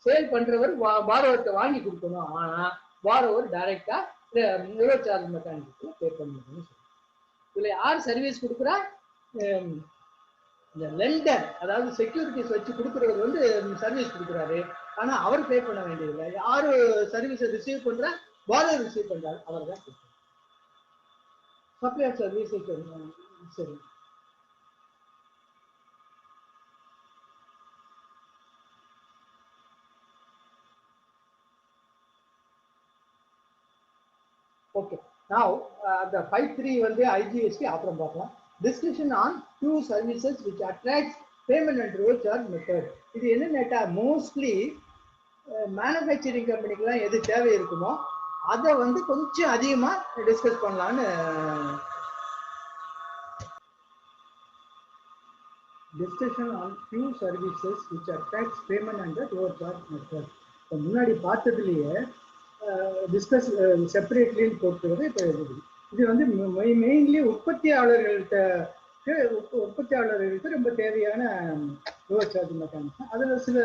சேல் பண்றவர் பாரோவர்கிட்ட வாங்கி கொடுக்கணும். ஆனா பாரோவர் டைரக்டா ரிவர்ஸ் சார்ஜ் மெக்கானிசத்துல பே பண்ணணும்னு சொல்லி இதுல யார் சர்வீஸ் கொடுக்குறா? இந்த லெண்டர், அதாவது செக்யூரிட்டிஸ் வச்சு கொடுக்குறவர் வந்து சர்வீஸ் கொடுக்குறாரு. ஆனா அவர் பே பண்ண வேண்டியதில்லை. யாரு சர்வீஸை ரிசீவ் பண்றா? பாரோ ரிசீவ் பண்றாரு, அவர் தான் சப்ளையர் சர்வீஸ். சரி, okay. Now the 5.3 வந்து IGST அப்புறம் பார்க்கலாம். Discussion on few services which attracts payment and reverse charge method. இது என்னன்னா மோஸ்ட்லி மேனுஃபேக்சரிங் கம்பெனிக்கெல்லாம் எது தேவை இருக்குமோ அதை வந்து கொஞ்சம் அதிகமா டிஸ்கஸ் பண்ணலான்னு. Discussion on few services which attracts payment and reverse charge method. முன்னாடி பார்த்ததுலயே டிஸ்கஸ் செப்பரேட்லின்னு போட்டுறது இப்போ இருக்குது. இது வந்து மெயின்லி உற்பத்தியாளர்களுக்கு ரொம்ப தேவையான ரிவர்ஸ் சார்ஜ் மெக்கானிசம். அதில் சில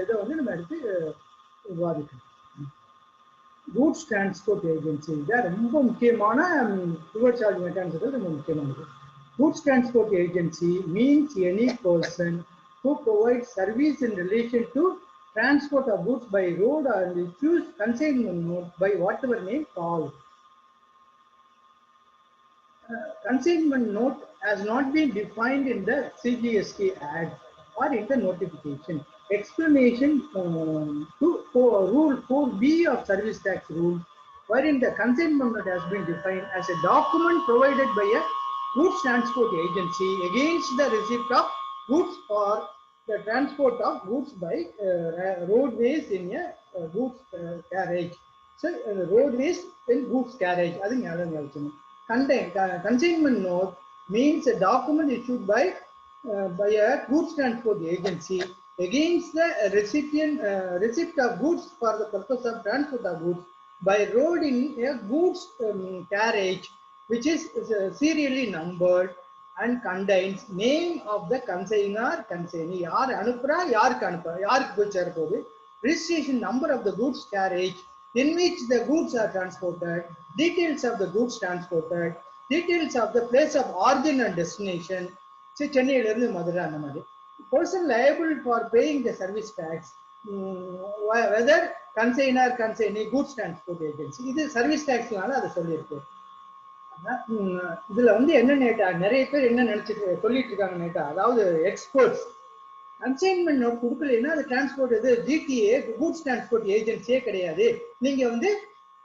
இதை வந்து நம்ம எடுத்து விவாதிக்கணும். கூட்ஸ் டிரான்ஸ்போர்ட் ஏஜென்சி இதான் ரொம்ப முக்கியமான ரிவர்ஸ் சார்ஜ் மெக்கானிசத்தில் ரொம்ப முக்கியமானது. Goods transport agency means any person who provides service in relation to transport of goods by road and issues consignment note by whatever name called. Consignment note has not been defined in the CGST Act or in the notification. Explanation to Rule 4B of Service Tax Rule, wherein the consignment note has been defined as a document provided by a goods transport agency against the receipt of goods or the transport of goods by roadways in a goods carriage. So roadways in goods carriage. I think consignment note means a document issued by a goods transport agency against the receipt of goods for the purpose of transport of goods by road in a goods carriage, which is serially numbered and contains name of the consignor, consignee, yaar anupra, yaarku anupa, yaarku poy serapodhu, registration number of the goods carriage in which the goods are transported, details of the goods transported, details of the place of origin and destination. See, Chennai la irundhu Madurai andha mari. Person liable for paying the service tax, whether consignor, consignee, goods transport agency. This service tax nala adu sollirukku. இதுல வந்து என்ன NATO நிறைய பேர் என்ன நினைச்சிட்டு சொல்லிட்டு இருக்காங்க NATO, அதாவது எக்ஸ்பர்ட்ஸ் கன்சைன்மெண்ட் நோட் கொடுக்கலன்னா அது டிரான்ஸ்போர்ட் இது ஜிடிஏ கூட்ஸ் டிரான்ஸ்போர்ட் ஏஜென்சியே கிடையாது, நீங்க வந்து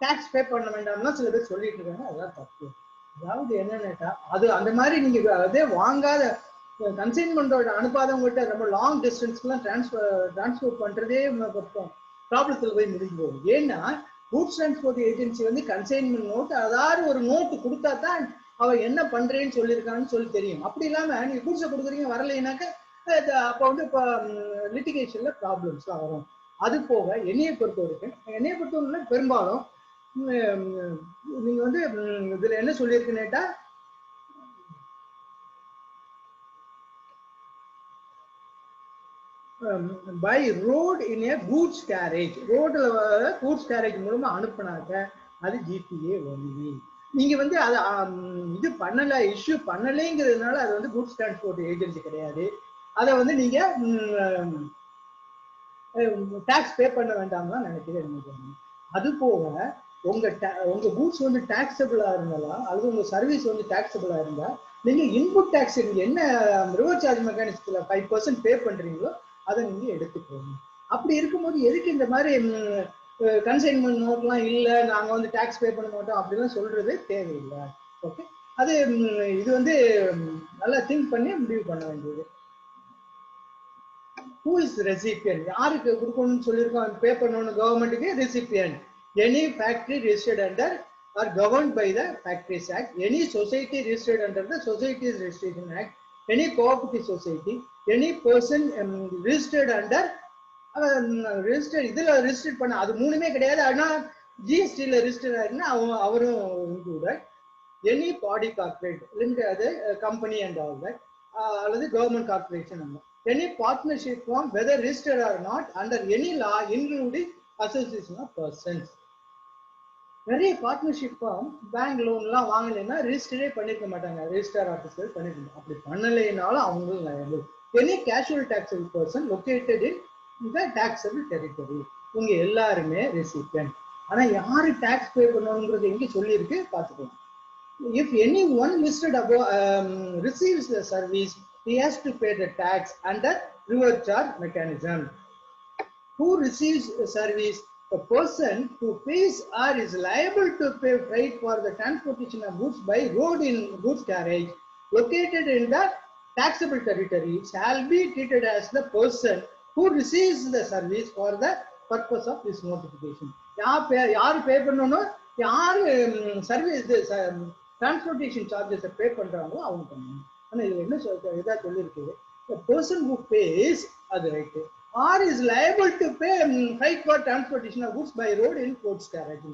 டாக்ஸ் பே பண்ண வேண்டாம்னா சில பேர் சொல்லிட்டு இருக்காங்க. அதான் தப்பு. அதாவது என்ன நேட்டா, அது அந்த மாதிரி நீங்க அதே வாங்காத கன்சைன்மெண்டோட அனுப்பாதவங்ககிட்ட ரொம்ப லாங் டிஸ்டன்ஸ்க்குலாம் டிரான்ஸ்போர்ட் பண்றதே ப்ராப்ளத்தில் போய் முடிஞ்சு போகும். ஏன்னா கூட்ஸ் டிரான்ஸ்போர்ட் ஏஜென்சி வந்து கன்சைன்மெண்ட் நோட், அதாவது ஒரு நோட்டு கொடுத்தா தான் அவ என்ன பண்றேன்னு சொல்லியிருக்கான்னு சொல்லி தெரியும். அப்படி இல்லாம நீங்க கூட்ஸை கொடுக்குறீங்க வரலைன்னாக்க அப்போ வந்து இப்போ லிட்டிகேஷன்ல ப்ராப்ளம்ஸ்லாம் வரும். அது போக என்னையை பொறுத்தவரைக்கும் பெரும்பாலும் நீங்க வந்து இதுல என்ன சொல்லியிருக்குன்னேட்டா, by road in a goods carriage, ரோட்ல கூட்ஸ் கேரேஜ் மூலமா அனுப்புனாக்க அது ஜிடிஏ ஒன்லி. நீங்க வந்து அதை இது பண்ணல, இஷ்யூ பண்ணலைங்கிறதுனால அது வந்து கூட்ஸ் டிரான்ஸ்போர்ட் ஏஜென்சி கிடையாது. அதை வந்து நீங்க டாக்ஸ் பே பண்ண வேண்டாம் தான் நினைக்கிறேன். அது போக உங்க கூட்ஸ் வந்து டாக்ஸபிளா இருந்தாலும் அல்லது உங்க சர்வீஸ் வந்து டாக்ஸபிளா இருந்தா நீங்க இன்புட் டாக்ஸ் என்ன ரிவர்ஸ் சார்ஜ் மெக்கானிசத்துல 5% பே பண்றீங்களோ அதை நீங்க எடுத்துக்கோங்க. அப்படி இருக்கும்போது எதுக்கு இந்த மாதிரி கன்சைன்மெண்ட் நோட்லாம் இல்லை, நாங்க வந்து டாக்ஸ் பே பண்ண மாட்டோம் அப்படிலாம் சொல்றது தேவையில்லை. ஓகே, அது இது வந்து நல்லா திங்க் பண்ணி முடிவு பண்ண வேண்டியது. Who is recipient? யாருக்கு கொடுக்கணும்னு சொல்லியிருக்கோம் பே பண்ணணும் கவர்மெண்ட்டுக்கு? Recipient. Any factory registered under or governed by the Factories Act, any society registered under the Societies Registration Act, any cooperative society, any person registered under register இதுல ரெஜிஸ்டர் பண்ண அது மூணுமே கிடையாது. ஆனா ஜிஎஸ்டில ரெஜிஸ்டர் ஆயிருந்தா அவரும் included. Any body corporate limited company and all that அல்லது கவர்மெண்ட் கார்பரேஷன் அந்த any partnership firm whether registered or not under any law including association of persons. நிறைய பார்ட்னர்ஷிப் ஃபார்ம் பேங்க் லோன்லாம் வாங்கலைன்னா ரெஜிஸ்டரே பண்ணிருக்க மாட்டாங்க, ரெஜிஸ்டர் ஆஃபீஸர் பண்ணிருக்காங்க. அப்படி பண்ணலைனாலும் அவங்களும் liable. Any casual taxable person located in the taxable territory. இவங்க எல்லாருமே ரெசிபியன்ட். ஆனா யாரு டாக்ஸ் பே பண்ணணுங்கிறது எங்க சொல்லியிருக்கு பார்த்துக்கோங்க. If anyone listed above receives the service, he has to pay the tax under reverse charge mechanism. Who receives the service? The person who pays or is liable to pay freight for the transportation of goods by road in goods carriage located in the taxable territory shall be treated as the person who receives the service for the purpose of this notification. யார் pay பண்ணணும், யார் service transportation charges பே பண்றாங்களோ அவங்க பண்ணணும். ஆனா இது என்ன இதா சொல்லியிருக்கு, person who pays அது right, or is liable to pay freight for transportation of goods by road in goods carriage.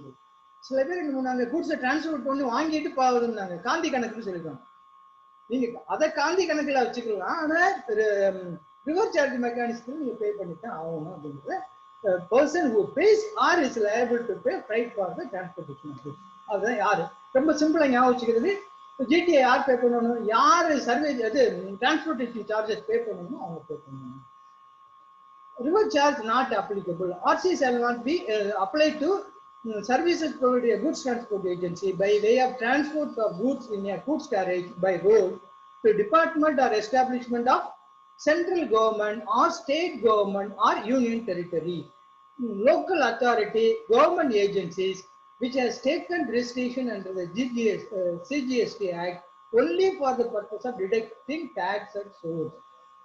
சில பேர் என்ன பண்ணாங்க, கூட்ஸை டிரான்ஸ்போர்ட் பண்ணி வாங்கிட்டு பாவதுன்னாங்க, காந்தி கணக்குன்னு சொல்லிருக்காங்க. நீங்க அதை காந்தி கணக்குல வச்சுக்கலாம், ஆனா ரிவர்ஸ் சார்ஜ் மெக்கானிசத்துல நீங்க பே பண்ணித்தான் ஆகணும் அப்படின்றது. person who pays or is liable to pay freight for the transportation of goods. அதுதான் யாரு, ரொம்ப சிம்பிளா ஞாபகம் வச்சுக்கிறது. ஜிடிஏ யார் பே பண்ணணும், யார் சர்வீஸ் அது டிரான்ஸ்போர்டேஷன் சார்ஜஸ் பே பண்ணணும் அவங்க பே பண்ணணும். Reverse charge not applicable. RC shall not be applied to services provided a goods transport agency by way of transport of goods in a goods carriage by road to department or establishment of central government or state government or union territory, local authority, government agencies which has taken registration under the CGST Act only for the purpose of deducting tax at source.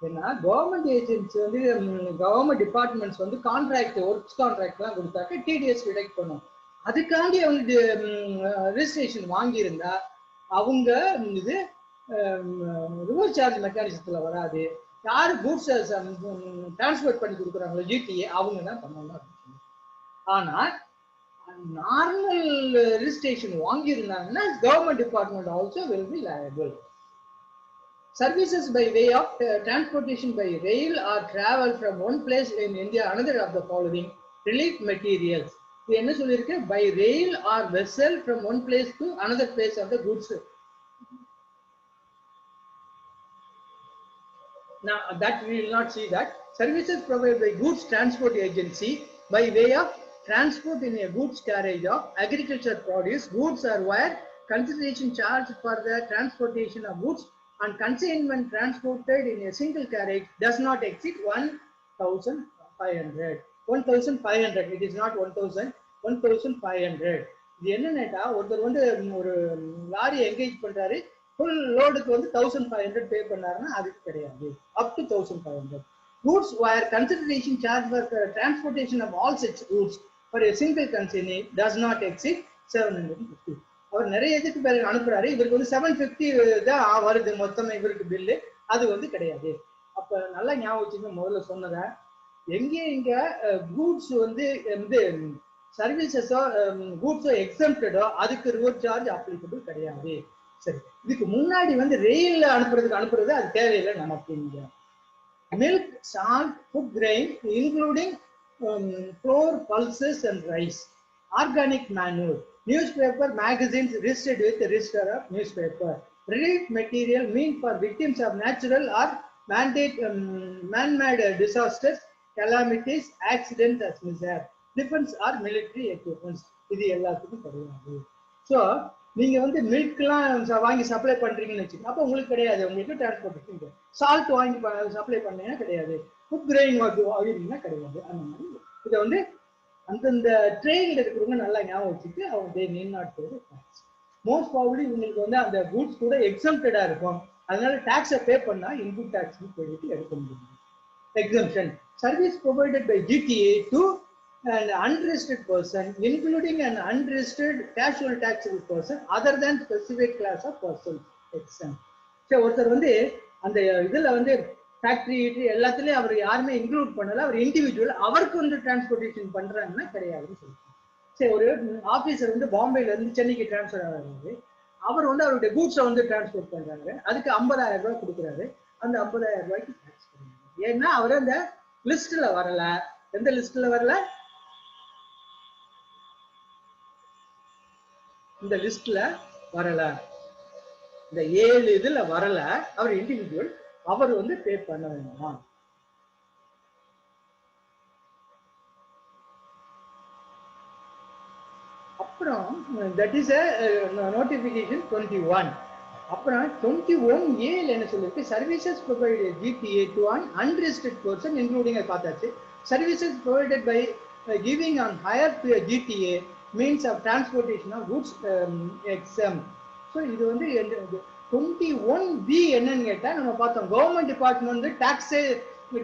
ஏன்னா government agency வந்து government departments வந்து contract works கான்ட்ராக்ட்லாம் கொடுத்தாக்க TDS detect பண்ணும். அதுக்காண்டி அவங்க registration வாங்கியிருந்தா அவங்க இது reverse charge மெக்கானிசத்துல வராது. யார் கூட்ஸ் டிரான்ஸ்போர்ட் பண்ணி கொடுக்குறாங்களோ ஜிடிஏ அவங்க தான் பண்ணணும் அப்படின்னு சொல்லி. ஆனா நார்மல் ரெஜிஸ்ட்ரேஷன் வாங்கியிருந்தாங்கன்னா government department also will be liable. Services by way of transportation by rail or travel from one place in India another of the following relief materials. இது என்ன சொல்லிருக்கு, by rail or vessel from one place to another place of the goods. Now that we will not see that. Services provided by goods transport agency by way of transport in a goods carriage of agriculture produce, goods or wire consideration charged for the transportation of goods and consignment transported in a single carriage does not exceed 1,500. 1,500. It is not 1,000. 1,500. இது என்னன்னா ஒருத்தர் வந்து ஒரு lorry engage பண்றாரு, full லோடுக்கு வந்து 1,500 பே பண்ணாருன்னா அதுக்கு கிடையாது, up to 1,500. Goods wire consideration charged for transportation of all such goods for a single consignee does not exceed 750. அவர் நிறைய இதுக்கு பேர் அனுப்புறாரு, இவருக்கு வந்து 750 தான் வருது மொத்தம் இவருக்கு பில்லு, அது வந்து கிடையாது. அப்ப நல்லா ஞாபகம் வச்சுங்க, முதல்ல சொன்னத எங்கே இங்க கூட்ஸ் வந்து சர்வீசஸோ கூட்ஸோ எக்ஸம்ப்டடோ அதுக்கு ரிவர்ஸ் சார்ஜ் அப்ளிகபிள் கிடையாது. சரி, இதுக்கு முன்னாடி வந்து ரெயில்ல அனுப்புறது அது தேவையில்லை நமக்கு. இங்க milk, salt, food grain including flour, pulses and rice, organic manure, newspaper, magazines registered with the register of newspaper, relief material meant for victims of natural or man-made disasters, calamities, accidents as mishaps, defense or military equipments. இது எல்லாத்துக்கும் கிடையாது. So நீங்க வந்து மில்க்லாம் வாங்கி supply பண்றீங்கன்னு வச்சுக்கோங்க, அப்போ உங்களுக்கு கிடையாது, உங்களுக்கு டிரான்ஸ்போர்ட்டேஷன். சால்ட் வாங்கி சப்ளை பண்ணீங்கன்னா கிடையாது, ஃபுட் கிரெயின் வாங்கினீங்கன்னா கிடையாது. அந்த மாதிரி இதை வந்து அந்தந்த ட்ரெயின்ல இருக்கிறவங்க நல்லா ஞாபகம் வச்சுட்டு அவங்க they need not pay tax. Most probably உங்களுக்கு வந்து அந்த கூட்ஸ் கூட எக்ஸம்ப்டடா இருக்கும், அதனால டாக்ஸை பே பண்ணா இன்புட் டாக்ஸ் போயிட்டு எடுக்க முடியும். Exemption service provided by GTA to an unregistered person including an unregistered casual taxable person other than specific class of person exempt. So ஒருத்தர் வந்து அந்த இதுல வந்து ஃபேக்டரி எல்லாத்துலயும் அவர் யாருமே இன்க்ளூட் பண்ணல. அவர் இண்டிவிஜுவல், அவருக்கு வந்து டிரான்ஸ்போர்டேஷன் பண்றாங்கன்னா கிடையாதுன்னு சொல்லுவாங்க. சரி, ஒரு ஆபீசர் வந்து பாம்பேல இருந்து சென்னைக்கு டிரான்ஸ்ஃபர் ஆகிறாரு. அவர் வந்து அவருடைய கூட்ஸை வந்து டிரான்ஸ்போர்ட் பண்றாங்க. அதுக்கு 50,000 ரூபாய் கொடுக்குறாரு. அந்த 50,000 ரூபாய்க்கு டாக்ஸ் பண்ணுறாங்க. ஏன்னா அவர் அந்த லிஸ்ட்ல வரல. எந்த லிஸ்ட்ல வரல? இந்த லிஸ்ட்ல வரல. இந்த 7 இதுல வரல. அவர் இண்டிவிஜுவல், அவர் வந்து பே பண்ண வேண்டாமா? அப்புறம் தட் இஸ் நோட்டிபிகேஷன் 21. அப்புறம் 21A என்ன சொல்லிருக்கு? Services provided GTA to an unrestricted person including பார்த்தாச்சு. Services provided by giving on hire to GTA means of transportation of goods exempt. So இது வந்து 21B என்னன்னு கேட்டால் நம்ம பார்த்தோம். கவர்மெண்ட் டிபார்ட்மெண்ட் வந்து டாக்ஸே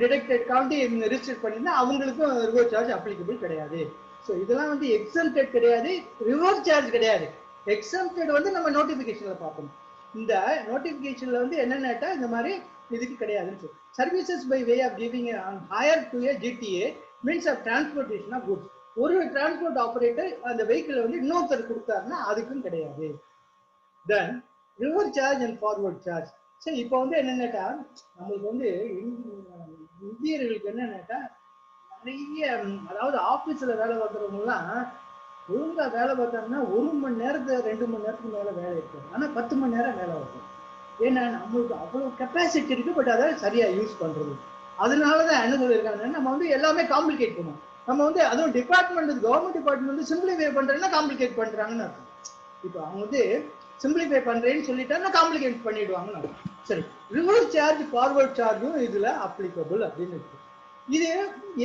டிடெக்டட் கவுண்டி ரிஜிஸ்டர் பண்ணியிருந்தா அவங்களுக்கும் ரிவர்ஸ் சார்ஜ் அப்ளிகபிள் கிடையாது. ஸோ இதெல்லாம் வந்து எக்ஸம்டட் கிடையாது, ரிவர்ஸ் சார்ஜ் கிடையாது. எக்ஸம்டட் வந்து நம்ம நோட்டிஃபிகேஷன்ல பார்க்கணும். இந்த நோட்டிஃபிகேஷன்ல வந்து என்னென்னட்டா இந்த மாதிரி இதுக்கு கிடையாதுன்னு சொல்லி. Services by way of giving hire to a GTA means of transportation of goods. ஒரு டிரான்ஸ்போர்ட் ஆபரேட்டர் அந்த வெஹிக்கிள் வந்து இன்னொருத்தர் கொடுத்தாருன்னா அதுக்கும் கிடையாது. Then reverse charge and forward charge. சரி, இப்போ வந்து என்னென்னட்டா நம்மளுக்கு வந்து இந்தியர்களுக்கு என்னென்னட்டா நிறைய, அதாவது ஆபீஸ்ல வேலை பார்க்குறவங்கலாம் ஒழுங்கா வேலை பார்த்தாங்கன்னா 1 மணி நேரத்து 2 மணி நேரத்துக்கு மேல வேலை இருக்காது. ஆனா 10 மணி நேரம் வேலை இருக்கும். ஏன்னா நம்மளுக்கு அவ்வளவு கெப்பாசிட்டி இருக்கு, பட் அதை சரியா யூஸ் பண்றது. அதனாலதான் என்ன சொல்லியிருக்காங்க, நம்ம வந்து எல்லாமே காம்ப்ளிகேட் பண்ணுவோம். நம்ம வந்து அதுவும் டிபார்ட்மெண்ட், கவர்மெண்ட் டிபார்ட்மெண்ட் வந்து சிம்பிளிஃபை பண்றேன்னா காம்ப்ளிகேட் பண்றாங்கன்னு அர்த்தம். இப்போ அவங்க வந்து சிம்பிளிஃபை பண்றேன்னு சொல்லிட்டா காம்ப்ளிகேட் பண்ணிடுவாங்கன்னு அர்த்தம். சரி, ரிவர்ஸ் சார்ஜ் ஃபார்வர்ட் சார்ஜும் இதுல அப்ளிகபிள் அப்படின்னு இருக்கு. இது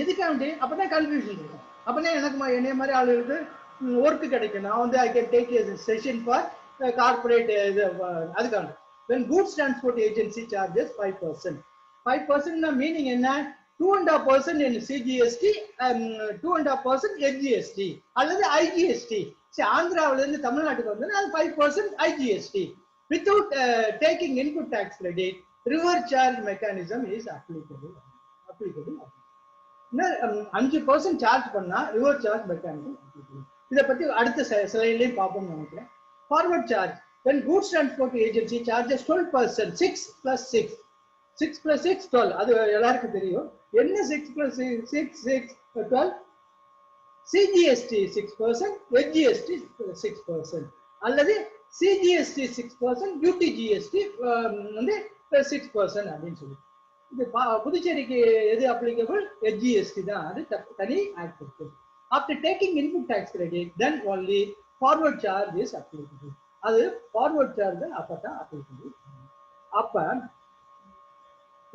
எதுக்காண்டி? அப்பதான் கன்ஃபியூஷன் இருக்கும். அப்பதான் எனக்கு என்னைய மாதிரி ஆளுகளுக்கு ஒர்க் கிடைக்கும். நான் வந்து I can take session for corporate இது அதுக்கான. when goods transport agency charges 5%. 5% meaning என்ன? 2.5% in CGST, 2.5% SGST அல்லது IGST. சரி, ஆந்திராவில இருந்து தமிழ்நாட்டுக்கு வந்து அது 5% IGST without taking input tax credit. reverse charge mechanism is applicable. 5% charge பண்ணா ரிவர்ஸ் சார்ஜ் மெக்கானிசம். இதை பத்தி அடுத்த ஸ்லைட்லயும் பார்ப்போம்னு நினைக்கிறேன். Forward charge when goods transport agency charges 12%, 6 plus 6, 6 plus 6 12. அது எல்லாருக்கும் தெரியும். என்ன 6 plus 6 6 12? CGST 6%, SGST 6% அல்லது CGST 6%, UTGST வந்து 6% அப்படின்னு சொல்லி. இது புதுச்சேரிக்கு எது அப்ளிகபிள்? SGST தான், அது தனி ஆக்ட் இருக்கு. After taking input tax credit then only forward charge is applicable. அது ஃபார்வர்ட் சார்ஜ் அப்பதான் அப்ளிகபிள். அப்ப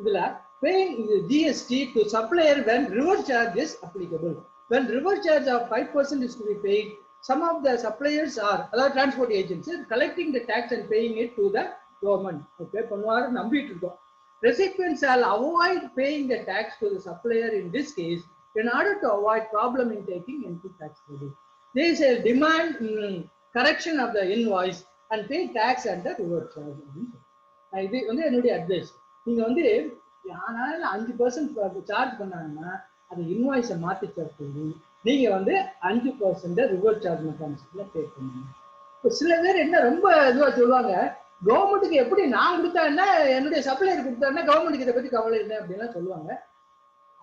இதுல paying GST to supplier when reverse charge is applicable. When reverse charge of 5% is to be paid, some of the suppliers are, அதாவது transport agencies, collecting the tax and paying it to the government. Okay, பண்ணுவாரு நம்பிட்டு இருக்கோம். Recipients shall avoid paying the tax to the supplier in this case in order to avoid problem in taking input tax credit. They shall demand correction of the invoice and pay tax under reverse charge. இது வந்து என்னுடைய advice. நீங்க வந்து யாரால 5% charge பண்ணாங்கன்னா அது இன்வாய்ஸை மாத்தி சொல்லி நீங்க வந்து 5% ரிவர்ஸ் சார்ஜ் மெக்கானிசம்ல பே பண்ணுங்க. இப்போ சில பேர் என்ன ரொம்ப இதுவா சொல்லுவாங்க, கவர்மெண்ட்டுக்கு எப்படி நான் கொடுத்தா என்ன, என்னுடைய சப்ளையர் கொடுத்தாருன்னா கவர்மெண்ட்டுக்கு இதை பத்தி கவலை இல்லை அப்படின்லாம் சொல்லுவாங்க.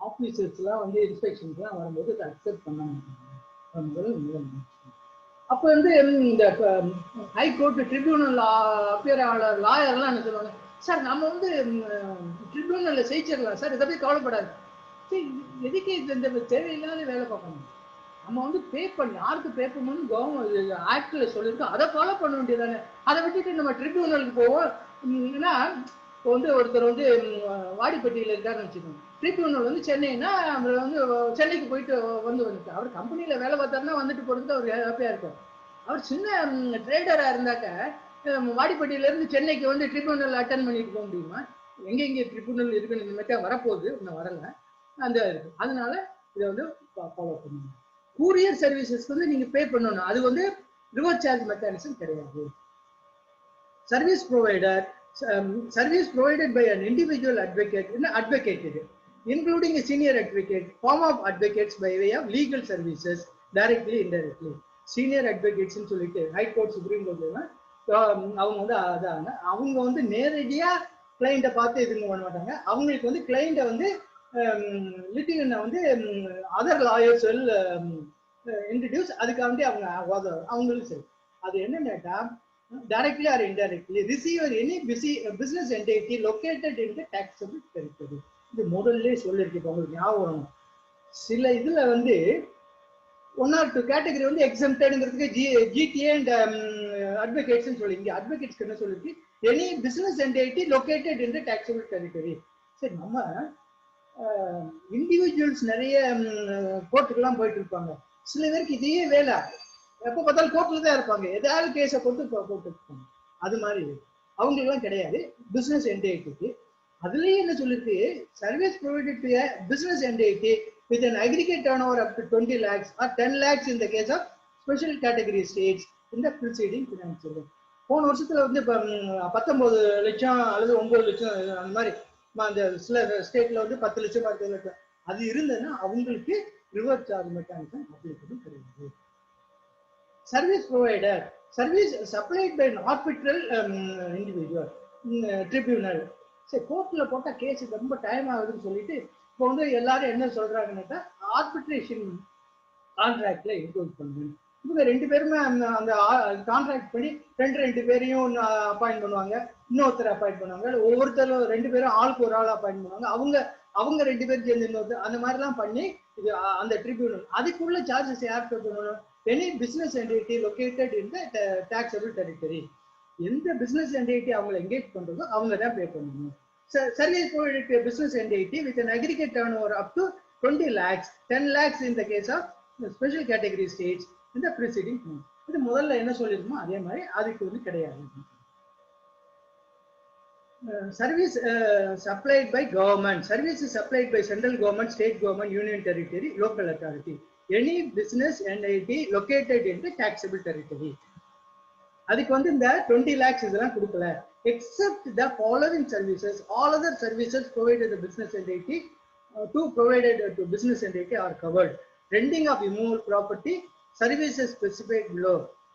ஆபீசர்ஸ்லாம் வந்து இன்ஸ்பெக்ஷன்ஸ்லாம் வரும்போது அதை அக்செப்ட் பண்ண மாட்டாங்க. அப்போ வந்து இந்த ஹைகோர்ட் ட்ரிபியூனல் அப்பியர் ஆளர் லாயர்லாம் என்ன சொல்லுவாங்க, சார் நம்ம வந்து ட்ரிபியூனல்ல ஜெயிச்சிடலாம் சார், இதை பத்தி கவலைப்படாது. சரி, எதுக்கு இந்த தேவையில்லாத வேலை பார்க்கணும்? நம்ம வந்து பே பண்ணி யாருக்கு பே பண்ணணும்னு கவர்மெண்ட் ஆக்ட்ல சொல்லியிருக்கோம், அதை ஃபாலோ பண்ண வேண்டியதானே. அதை விட்டுட்டு நம்ம ட்ரிபியூனலுக்கு போவோம். ஏன்னா இப்போ வந்து ஒருத்தர் வந்து வாடிப்பட்டியில் இருக்காருன்னு வச்சுக்கோங்க, ட்ரிபியூனல் வந்து சென்னைன்னா அவர் வந்து சென்னைக்கு போயிட்டு வந்துட்டு அவர் கம்பெனியில வேலை பார்த்தாருன்னா வந்துட்டு போறதுக்கு அவர் ஹாப்பியா இருக்கும். அவர் சின்ன ட்ரேடரா இருந்தாக்க வாடிப்பட்டியில இருந்து சென்னைக்கு வந்து ட்ரிபியூனல் அட்டன் பண்ணிட்டு போக முடியுமா? எங்க ட்ரிபியூனல் இருக்குன்னு இனிமேட்டா வரப்போகுது, இன்னும் வரல அந்த இருக்கு. அதனால இதை வந்து ஃபாலோ பண்ணுங்க. கூரியர் சர்வீசஸ்க்கு வந்து நீங்க பே பண்ணணும், அது வந்து ரிவர்ஸ் சார்ஜ் மெக்கானிசம் கிடையாது. Service provider service provided by an individual advocate, advocated, including a senior advocate, form of advocates by way of legal services, directly, indirectly. Senior advocates னு சொல்லிட்டு ஹை கோர்ட் சுப்ரீம் கோர்ட்ல அவங்க வந்து அதான் அவங்க வந்து நேரடியா கிளைண்ட்டை பார்த்து எதுவும் பண்ண மாட்டாங்க. அவங்களுக்கு வந்து கிளைண்ட்டை வந்து லிட்டிகனை வந்து அதர் லாயர்ஸ் இன்ட்ரடியூஸ், அதுக்காக வந்து அவங்க அவங்களுக்கு சரி. அது என்னன்னா directly or indirectly receive any business entity located in the taxable territory. இது முதல்ல சொல்லிருக்கு உங்களுக்கு ஞாபகம். சில இதுல வந்து 1 or 2 கேட்டகரி வந்து எக்ஸம்ப்டட்ங்கிறதுக்கு ஜிடிஏ அண்ட் அட்வொகேட்ஸ் சொல்லி, இங்க அட்வொகேட்ஸ்க்கு என்ன சொல்லிருக்கு, எனி பிசினஸ் என்டிட்டி லொகேட்டட் இன் தி டாக்ஸபிள் டெரிட்டரி. சரி, நம்ம இண்டிவிஜுவல்ஸ் நிறைய கோர்ட்டுக்கெல்லாம் போயிட்டு இருப்பாங்க. சில பேருக்கு இதே வேலை, எப்போ பார்த்தாலும் கோர்ட்ல தான் இருப்பாங்க, ஏதாவது கேஸை போட்டு இருப்பாங்க. அது மாதிரி அவங்களுக்குலாம் கிடையாது பிசினஸ் என்டிட்டிக்கு. அதுலயே என்ன சொல்லிருக்கு, service provided to business entity with an aggregate turnover up to 20 lakhs or 10 lakhs in the case of special category states in the preceding financial year. போன வருஷத்துல வந்து 19 லட்சம் அல்லது 9 லட்சம் அந்த மாதிரி அந்த சில ஸ்டேட்ல வந்து 10 லட்சம் 10 லட்சம் அது இருந்ததுன்னா அவங்களுக்கு ரிவர்ஸ் சார்ஜ் மெக்கானிசம் அப்ளிகபிள் கிடையாது. Service provider, service supplied by an arbitral individual tribunal. சரி, கோர்ட்ல போட்டா கேஸ் ரொம்ப டைம் ஆகுதுன்னு சொல்லிட்டு இப்போ வந்து எல்லாரும் என்ன சொல்றாங்கன்னா ஆர்பிட்ரேஷன் கான்ட்ராக்ட்ல இன்க்ளூட் பண்ணுங்க. இவங்க 2 பேருமே அந்த கான்ட்ராக்ட் பண்ணி 2 பேரையும் அப்பாயிண்ட் பண்ணுவாங்க, இன்னொருத்தர் அப்பாயிண்ட் பண்ணுவாங்க, ஒவ்வொருத்தரும் 2 பேரும் ஆளுக்கு ஒரு ஆள் அப்பாயிண்ட் பண்ணுவாங்க, அவங்க 2 பேரும் சேர்ந்து இன்னொருத்தர், அந்த மாதிரிலாம் பண்ணி இது அந்த ட்ரிபியூனல். அதுக்குள்ள சார்ஜஸ் யார் பே பண்ணணும், any business entity located in the taxable territory. எந்த பிசினஸ் என்டிட்டி அவங்களை என்கேஜ் பண்றதோ அவங்க தான் பே பண்ணணும். Service provided to a business entity with an aggregate turnover up to 20 lakhs, 10 lakhs in the case of special category states in the preceding month. இது முதல்ல என்ன சொல்லிருக்கோமோ அதே மாதிரி அதுக்கு வந்து கிடையாது. Service supplied by government, service is supplied by central government, state government, union territory, local authority, any business entity located in the taxable territory. அதுக்கு வந்து இந்த 20 lakhs இதெல்லாம் கொடுக்கல. Except the following services, all other services provided the business entity provided to business entity are covered. Renting of immovable property, services specified below.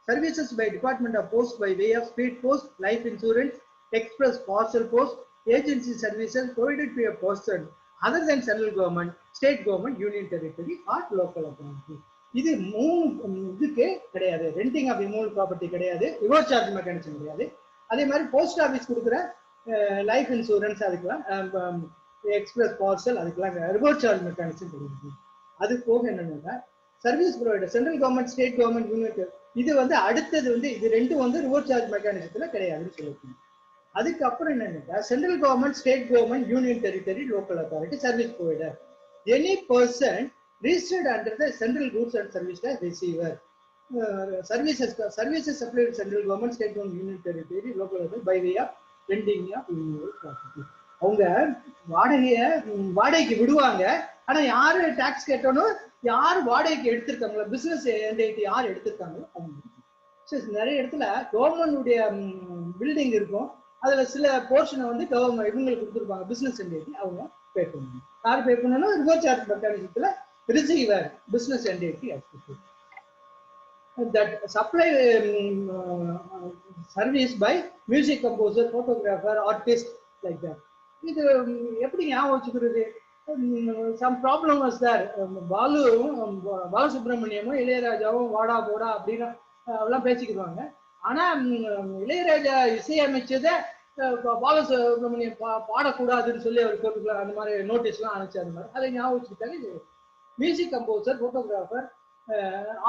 Services by Department of Post by way of speed post, life insurance, express parcel post, agency services provided to a person other than central government, state government, union territory or local authority. இது 3 இதுக்கு கிடையாது. Renting of immovable property கிடையாது, reverse charge mechanism கிடையாது. அதே மாதிரி post office கொடுக்குற life insurance அதுக்கெல்லாம், express parcel அதுக்கெல்லாம் ரிவர்ஸ் சார்ஜ் மெக்கானிசம் கிடையாது. அது போக என்னன்னா service provider central government, state government, union, இது வந்து அடுத்தது வந்து இது 2 வந்து ரிவர்ஸ் சார்ஜ் மெக்கானிசத்துல கிடையாதுன்னு சொல்லிருக்கோம். அதுக்கப்புறம் என்னன்னா central government, state government, union territory, local authority, service provider, any person registered under the central goods and service tax receiver. Services supplied to central government, state government, union territory, local authority by way of renting of immovable property. அவங்க வாடகைக்கு விடுவாங்க. ஆனா யாரு tax கேட்டோன்னு யார் வாடகைக்கு எடுத்திருக்காங்களோ, business entity யார் எடுத்திருக்காங்களோ அவங்க. நிறைய இடத்துல கவர்மெண்டுடைய பில்டிங் இருக்கும், அதுல சில போர்ஷனை வந்து கவர்மெண்ட் இவங்களுக்கு கொடுத்துருப்பாங்க, பிசினஸ் என்டிட்டி அவங்க பே பண்ணணும். யார் பே பண்ணணும், ரிவர்ஸ் சார்ஜ் மெக்கானிசத்துல receiver, business entity that supply service by music composer, photographer, artist, like that. இது எப்படி ஞாபகம் வச்சுக்கிறது? some problem was there. பாலசுப்ரமணியமும் இளையராஜாவும் வாடா போடா அப்படின்னு எல்லாம் பேசிக்கிடுவாங்க. ஆனா இளையராஜா இசையமைச்சதை பாலசுப்ரமணியம் பாடக்கூடாதுன்னு சொல்லி அவர் கோர்ட்டுக்குள்ள அந்த மாதிரி நோட்டீஸ் எல்லாம் அனுப்பிச்சு, அந்த மாதிரி அதை ஞாபகம் வச்சுக்கிட்டாங்க. Music composer, photographer,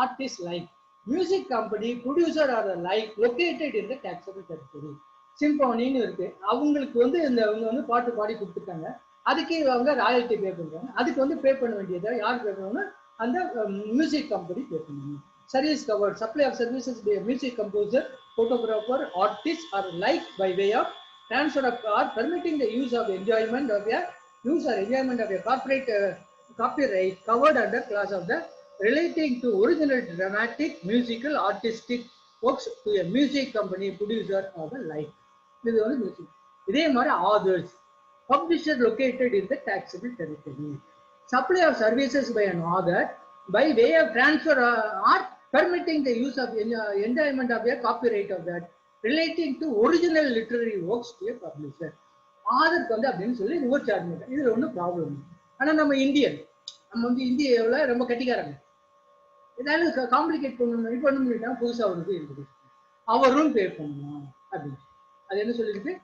artist like, music company, producer or the like located in the taxable territory. சிம்போனின்னு இருக்கு, அவங்களுக்கு வந்து அவங்க வந்து பாட்டு பாடி கொடுத்துட்டாங்க, அதுக்கு அவங்க ராயல்ட்டி பே பண்றாங்க. அதுக்கு வந்து பே பண்ண வேண்டியதை யார் பே பண்ணணும்னா அந்த மியூசிக் கம்பெனி பே பண்ணணும். Service covered, supply of services by music composer, photographer, artist or like by way of transfer of or permitting the use of enjoyment of a corporate copyright covered under clause of the relating to original dramatic, musical, artistic works to a music company, producer or the like. இது வந்து music. இதே மாதிரி others, publisher located in the taxable territory. Supply of services by an author by way of transfer or permitting the use of enjoyment of a copyright of that relating to original literary works to a publisher. ஆதருக்கு வந்து அப்படின்னு சொல்லி reverse charge பண்ணுறேன். இதுல ஒன்றும் problem. ஆனால் நம்ம Indian, நம்ம வந்து இந்தியாவில் ரொம்ப கட்டிக்காரங்க. ஏதாவது காம்ப்ளிகேட் பண்ணணும், இப்போ ஒன்றும் பண்ணிட்டா புதுசாக ஒரு இது இருக்குது, அவரும் பே பண்ணணும் அப்படின்னு. அது என்ன சொல்லிருக்கு?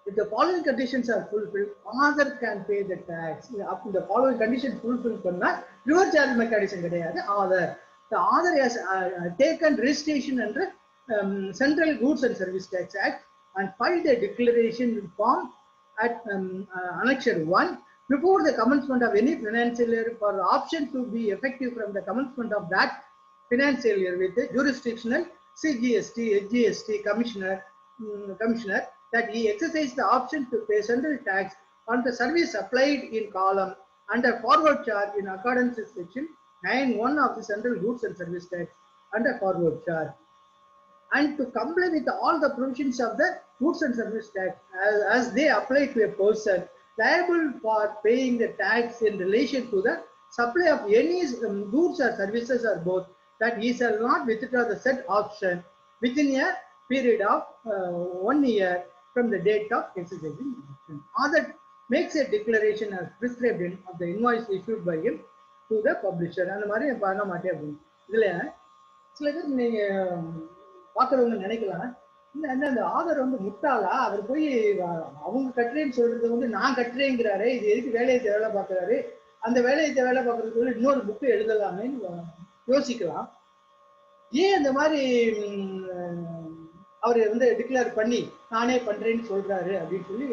If the following conditions are fulfilled, author can pay the tax. Up to the following conditions fulfilled பண்ணா reverse charge mechanism கிடையாது. author, the author has taken registration under Central Goods and Service Tax Act and filed a declaration form at Annexure 1 before the commencement of any financial year for the option to be effective from the commencement of that financial year with the jurisdictional CGST, HGST commissioner that he exercised the option to pay central tax on the service applied in column under forward charge in accordance with section 9(1) of the Central Goods and Service Tax under forward charge, and to comply with all the provisions of the Goods and Service Tax as they apply to a person liable for paying the tax in relation to the supply of any goods or services or both, that he shall not withdraw the said option within a period of 1 year from the date of exercising the option. Author makes a declaration as prescribed in of the invoice issued by him to the publisher. அந்த மாதிரி பண்ண மாட்டேன் அப்படின்னு. இதுல சில பேர் நீங்க பார்க்குறவங்க நினைக்கலாம், அந்த ஆதர் வந்து முட்டாளா, அவர் போய் அவங்க கட்டுறேன்னு சொல்றது வந்து நான் கட்டுறேங்கிறாரு, இது எதுக்கு வேலையை வேலை பார்க்குறாரு, அந்த வேலையை வேலை பார்க்கறதுக்குள்ள இன்னொரு புக்கு எழுதலாமேன்னு யோசிக்கலாம். ஏன் இந்த மாதிரி அவர் வந்து டிக்ளேர் பண்ணி நானே பண்றேன்னு சொல்றாரு அப்படின்னு சொல்லி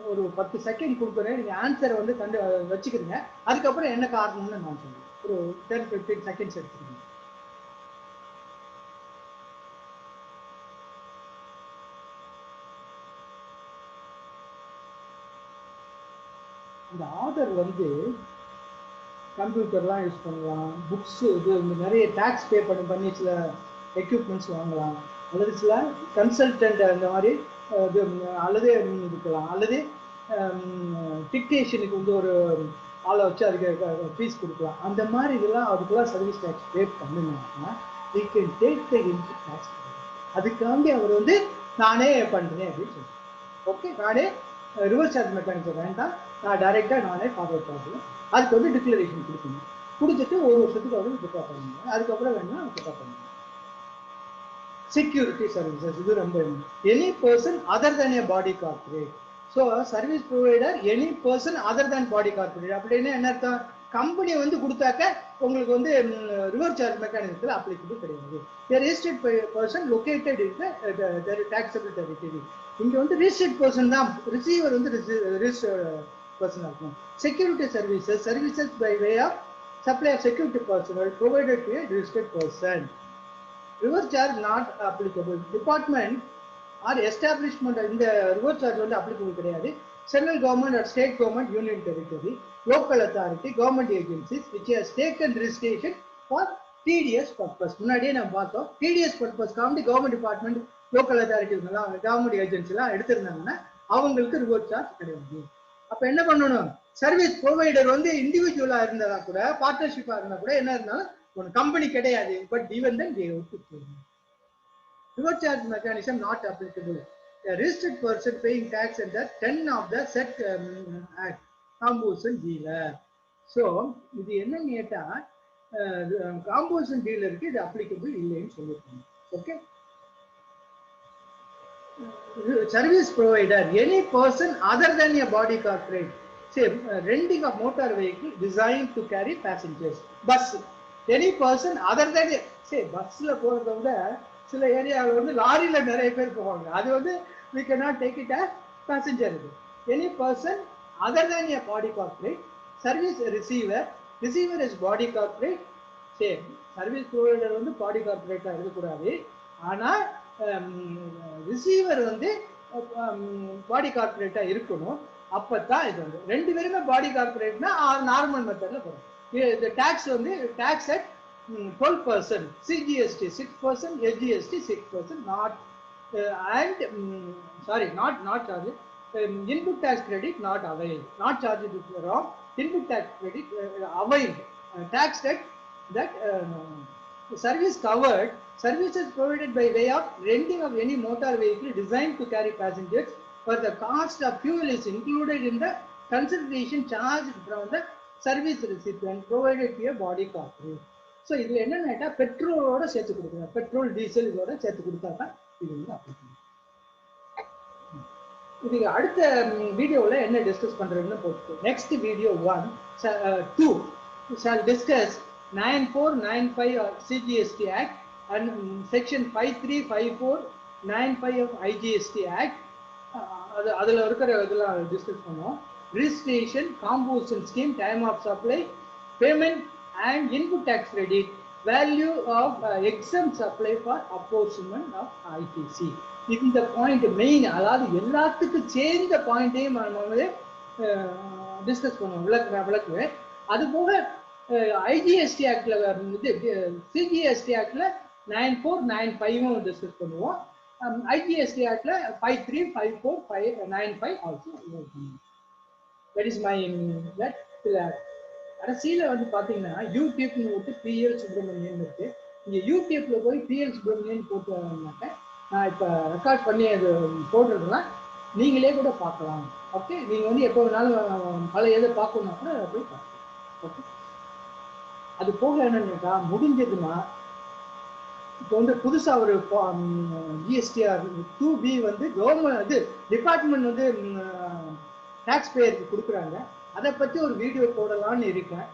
ஒரு 10 செகண்ட் கொடுக்குறேன். நீங்க ஆன்சரை வந்து வச்சுக்கிறீங்க. அதுக்கப்புறம் என்ன காரணம்னு நான் சொல்றேன். ஒரு 10-15 செகண்ட்ஸ் எடுத்துக்கிறேன். அந்த ஆதர் வந்து கம்ப்யூட்டர்லாம் யூஸ் பண்ணலாம், புக்ஸ் இது நிறைய டேக்ஸ் பே பண்ணி சில எக்யூப்மெண்ட்ஸ் வாங்கலாம், அல்லது சில கன்சல்டன்ட் அந்த மாதிரி இது அல்லது இருக்கலாம், அல்லது டிக்டேஷனுக்கு வந்து ஒரு ஆளை வச்சு அதுக்கு ஃபீஸ் கொடுக்கலாம். அந்த மாதிரி இதெல்லாம் அதுக்கெல்லாம் சர்வீஸ் டேக்ஸ் பே பண்ணிங்கன்னா we can take the income tax. அதுக்காண்டி அவர் வந்து நானே பண்ணுறேன் அப்படின்னு சொல்லுவேன். ஓகே, நானே ரிவர்ஸ் சார்ஜ் மெக்கானிசம் வேண்டாம், நான் டைரெக்டாக நானே ஃபார்வர்ட் பண்ணுறேன். அதுக்கு வந்து டிக்ளரேஷன் கொடுக்கணும். கொடுத்துட்டு ஒரு வருஷத்துக்கு வந்து பிக்கப் பண்ணுங்க. அதுக்கப்புறம் வேணா பிக்கப் பண்ணுங்க. செக்யூரிட்டி சர்வீசஸ், இது ரொம்ப any person other than a body corporate. So service provider any person other than body corporate அப்படின்னா என்ன அர்த்தம்? கம்பெனி வந்து கொடுத்தாக்க உங்களுக்கு வந்து ரிவர்ஸ் சார்ஜ் மெக்கானிசத்தில் அப்ளிகபிள் கிடையாது. Registered person located in the taxable territory. இங்கே வந்து ரிஜிஸ்டர்ட் பர்சன் தான், ரிசீவர் வந்து ரிஜிஸ்டர்ட் பர்சன் இருக்கும். Security services, services by way of supply of security personnel provided to a registered person. Reverse charge not applicable. Department or establishment இந்த reverse charge வந்து applicable கிடையாது. Central government or state government, union territory, local authority, government agencies which has taken registration for TDS purpose. முன்னாடியே நம்ம பார்த்தோம். TDS purpose காண்டி government department, local authorities எல்லாம் government agency எல்லாம் எடுத்திருந்தாங்கன்னா அவங்களுக்கு ரிவர்ஸ் சார்ஜ் கிடையாது. அப்ப என்ன பண்ணணும்? சர்வீஸ் ப்ரொவைடர் வந்து இண்டிவிஜுவலா இருந்தா கூட, பார்ட்னர்ஷிப்பா இருந்தா கூட, என்ன இருந்தாலும் ஒரு கம்பெனி கிடையாது. But even then they have to pay. Reverse charge mechanism not applicable. A registered person paying tax under 10 of the set act, composition dealer. So இது என்ன கேட்டா காம்போசிஷன் டீலருக்கு இது அப்ளிகபிள் இல்லைன்னு சொல்லிருக்காங்க. Okay, service provider any person other than a body corporate, say renting of motor vehicle designed to carry passengers. Bus any person other தேன், சரி பஸ்ல போறத விட சில ஏரியாவில் வந்து லாரியில நிறைய பேர் போவாங்க, அது வந்து we cannot take it as passenger. Any person other than a body corporate, service receiver, receiver is body corporate. சரி, சர்வீஸ் ப்ரொவைடர் வந்து பாடி கார்பரேட்டா இருக்கக்கூடாது, ஆனா ரிசீவர் வந்து பாடி கார்பரேட்டா இருக்கணும். அப்பதான் இது வந்து ரெண்டு பேருமே பாடி கார்பரேட்னா நார்மல் மெத்தட்ல போறோம். The tax வந்து tax at 12%, CGST 6%, SGST 6%, not and sorry, not charged. Input tax credit not availed. Not charged is wrong. Input tax credit availed. Tax that service covered. Services provided by way of renting of any motor vehicle designed to carry passengers, for the cost of fuel is included in the consideration charged from the service recipient provided to a body corporate. So இதில் என்னென்னா பெட்ரோலோட சேர்த்து கொடுக்குறாங்க, petrol diesel இதோட சேர்த்து கொடுத்தா தான் இது வந்து அப்ளை பண்ணும். இதுக்கு அடுத்த வீடியோவில் என்ன டிஸ்கஸ் பண்ணுறதுன்னு போட்டு next video 2 shall discuss 9495 CGST Act and section 535495 of IGST Act. அதில் இருக்கிற இதெல்லாம் டிஸ்கஸ் பண்ணுவோம். Registration, composition scheme, time of supply, payment and input tax credit, value of exempt supply for apportionment of ITC. இந்த point main, அதாவது எல்லாத்துக்கும் சேர்ந்த பாயிண்ட்டையும் நம்ம discuss பண்ணுவோம், விளக்குவேன். அது போக ஐஜிஎஸ்டி ஆக்ட்ல வந்து சிஜிஎஸ்டி ஆக்ட்ல 9495 டிஸ்கஸ் பண்ணுவோம். ஐஜிஎஸ்டி ஆக்ட்ல 535495 ஆல்சோ. தட் இஸ் மை கடைசியில் வந்து பார்த்தீங்கன்னா யூடியூப்னு போட்டு பிஎல் சுப்பிரமணியன் இருக்கு. இங்கே யூடியூப்ல போய் பிஎல் சுப்பிரமணியன் போட்டுனாக்க நான் இப்போ ரெக்கார்ட் பண்ணி அது போடுறதுலாம் நீங்களே கூட பார்க்கலாம். ஓகே, நீங்கள் வந்து எப்போ வேணாலும் பல எதை பார்க்கணுன்னா கூட போய் பார்க்கலாம். ஓகே, அது போக என்னன்னா முடிஞ்சதுன்னா இப்போ வந்து புதுசாக ஒரு ஜிஎஸ்டிஆர் 2B வந்து கவர்மெண்ட் இது டிபார்ட்மெண்ட் வந்து டேக்ஸ் பேயருக்கு கொடுக்குறாங்க. அதை பற்றி ஒரு வீடியோ போடலான்னு இருக்கேன்.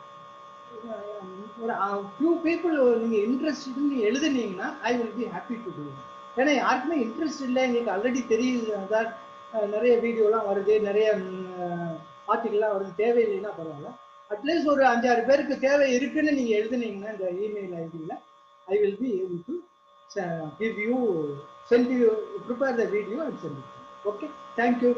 ஒரு ஃபியூ பீப்புள் நீங்கள் இன்ட்ரெஸ்ட்னு எழுதுனீங்கன்னா I will be happy to do. ஏன்னா யாருக்குமே இன்ட்ரெஸ்ட் இல்லை, எங்களுக்கு ஆல்ரெடி தெரியுது, அதான் நிறைய வீடியோலாம் வருது, நிறைய ஆர்டிகல்லாம் வருது, தேவையில்லைன்னா பரவாயில்ல. அட்லீஸ்ட் ஒரு 5-6 பேருக்கு தேவை இருக்குன்னு நீங்கள் எழுதுனீங்கன்னா இந்த இமெயில் ஐடியில் ஐ will be able to give you, send you, prepare the video and send it. Okay, thank you.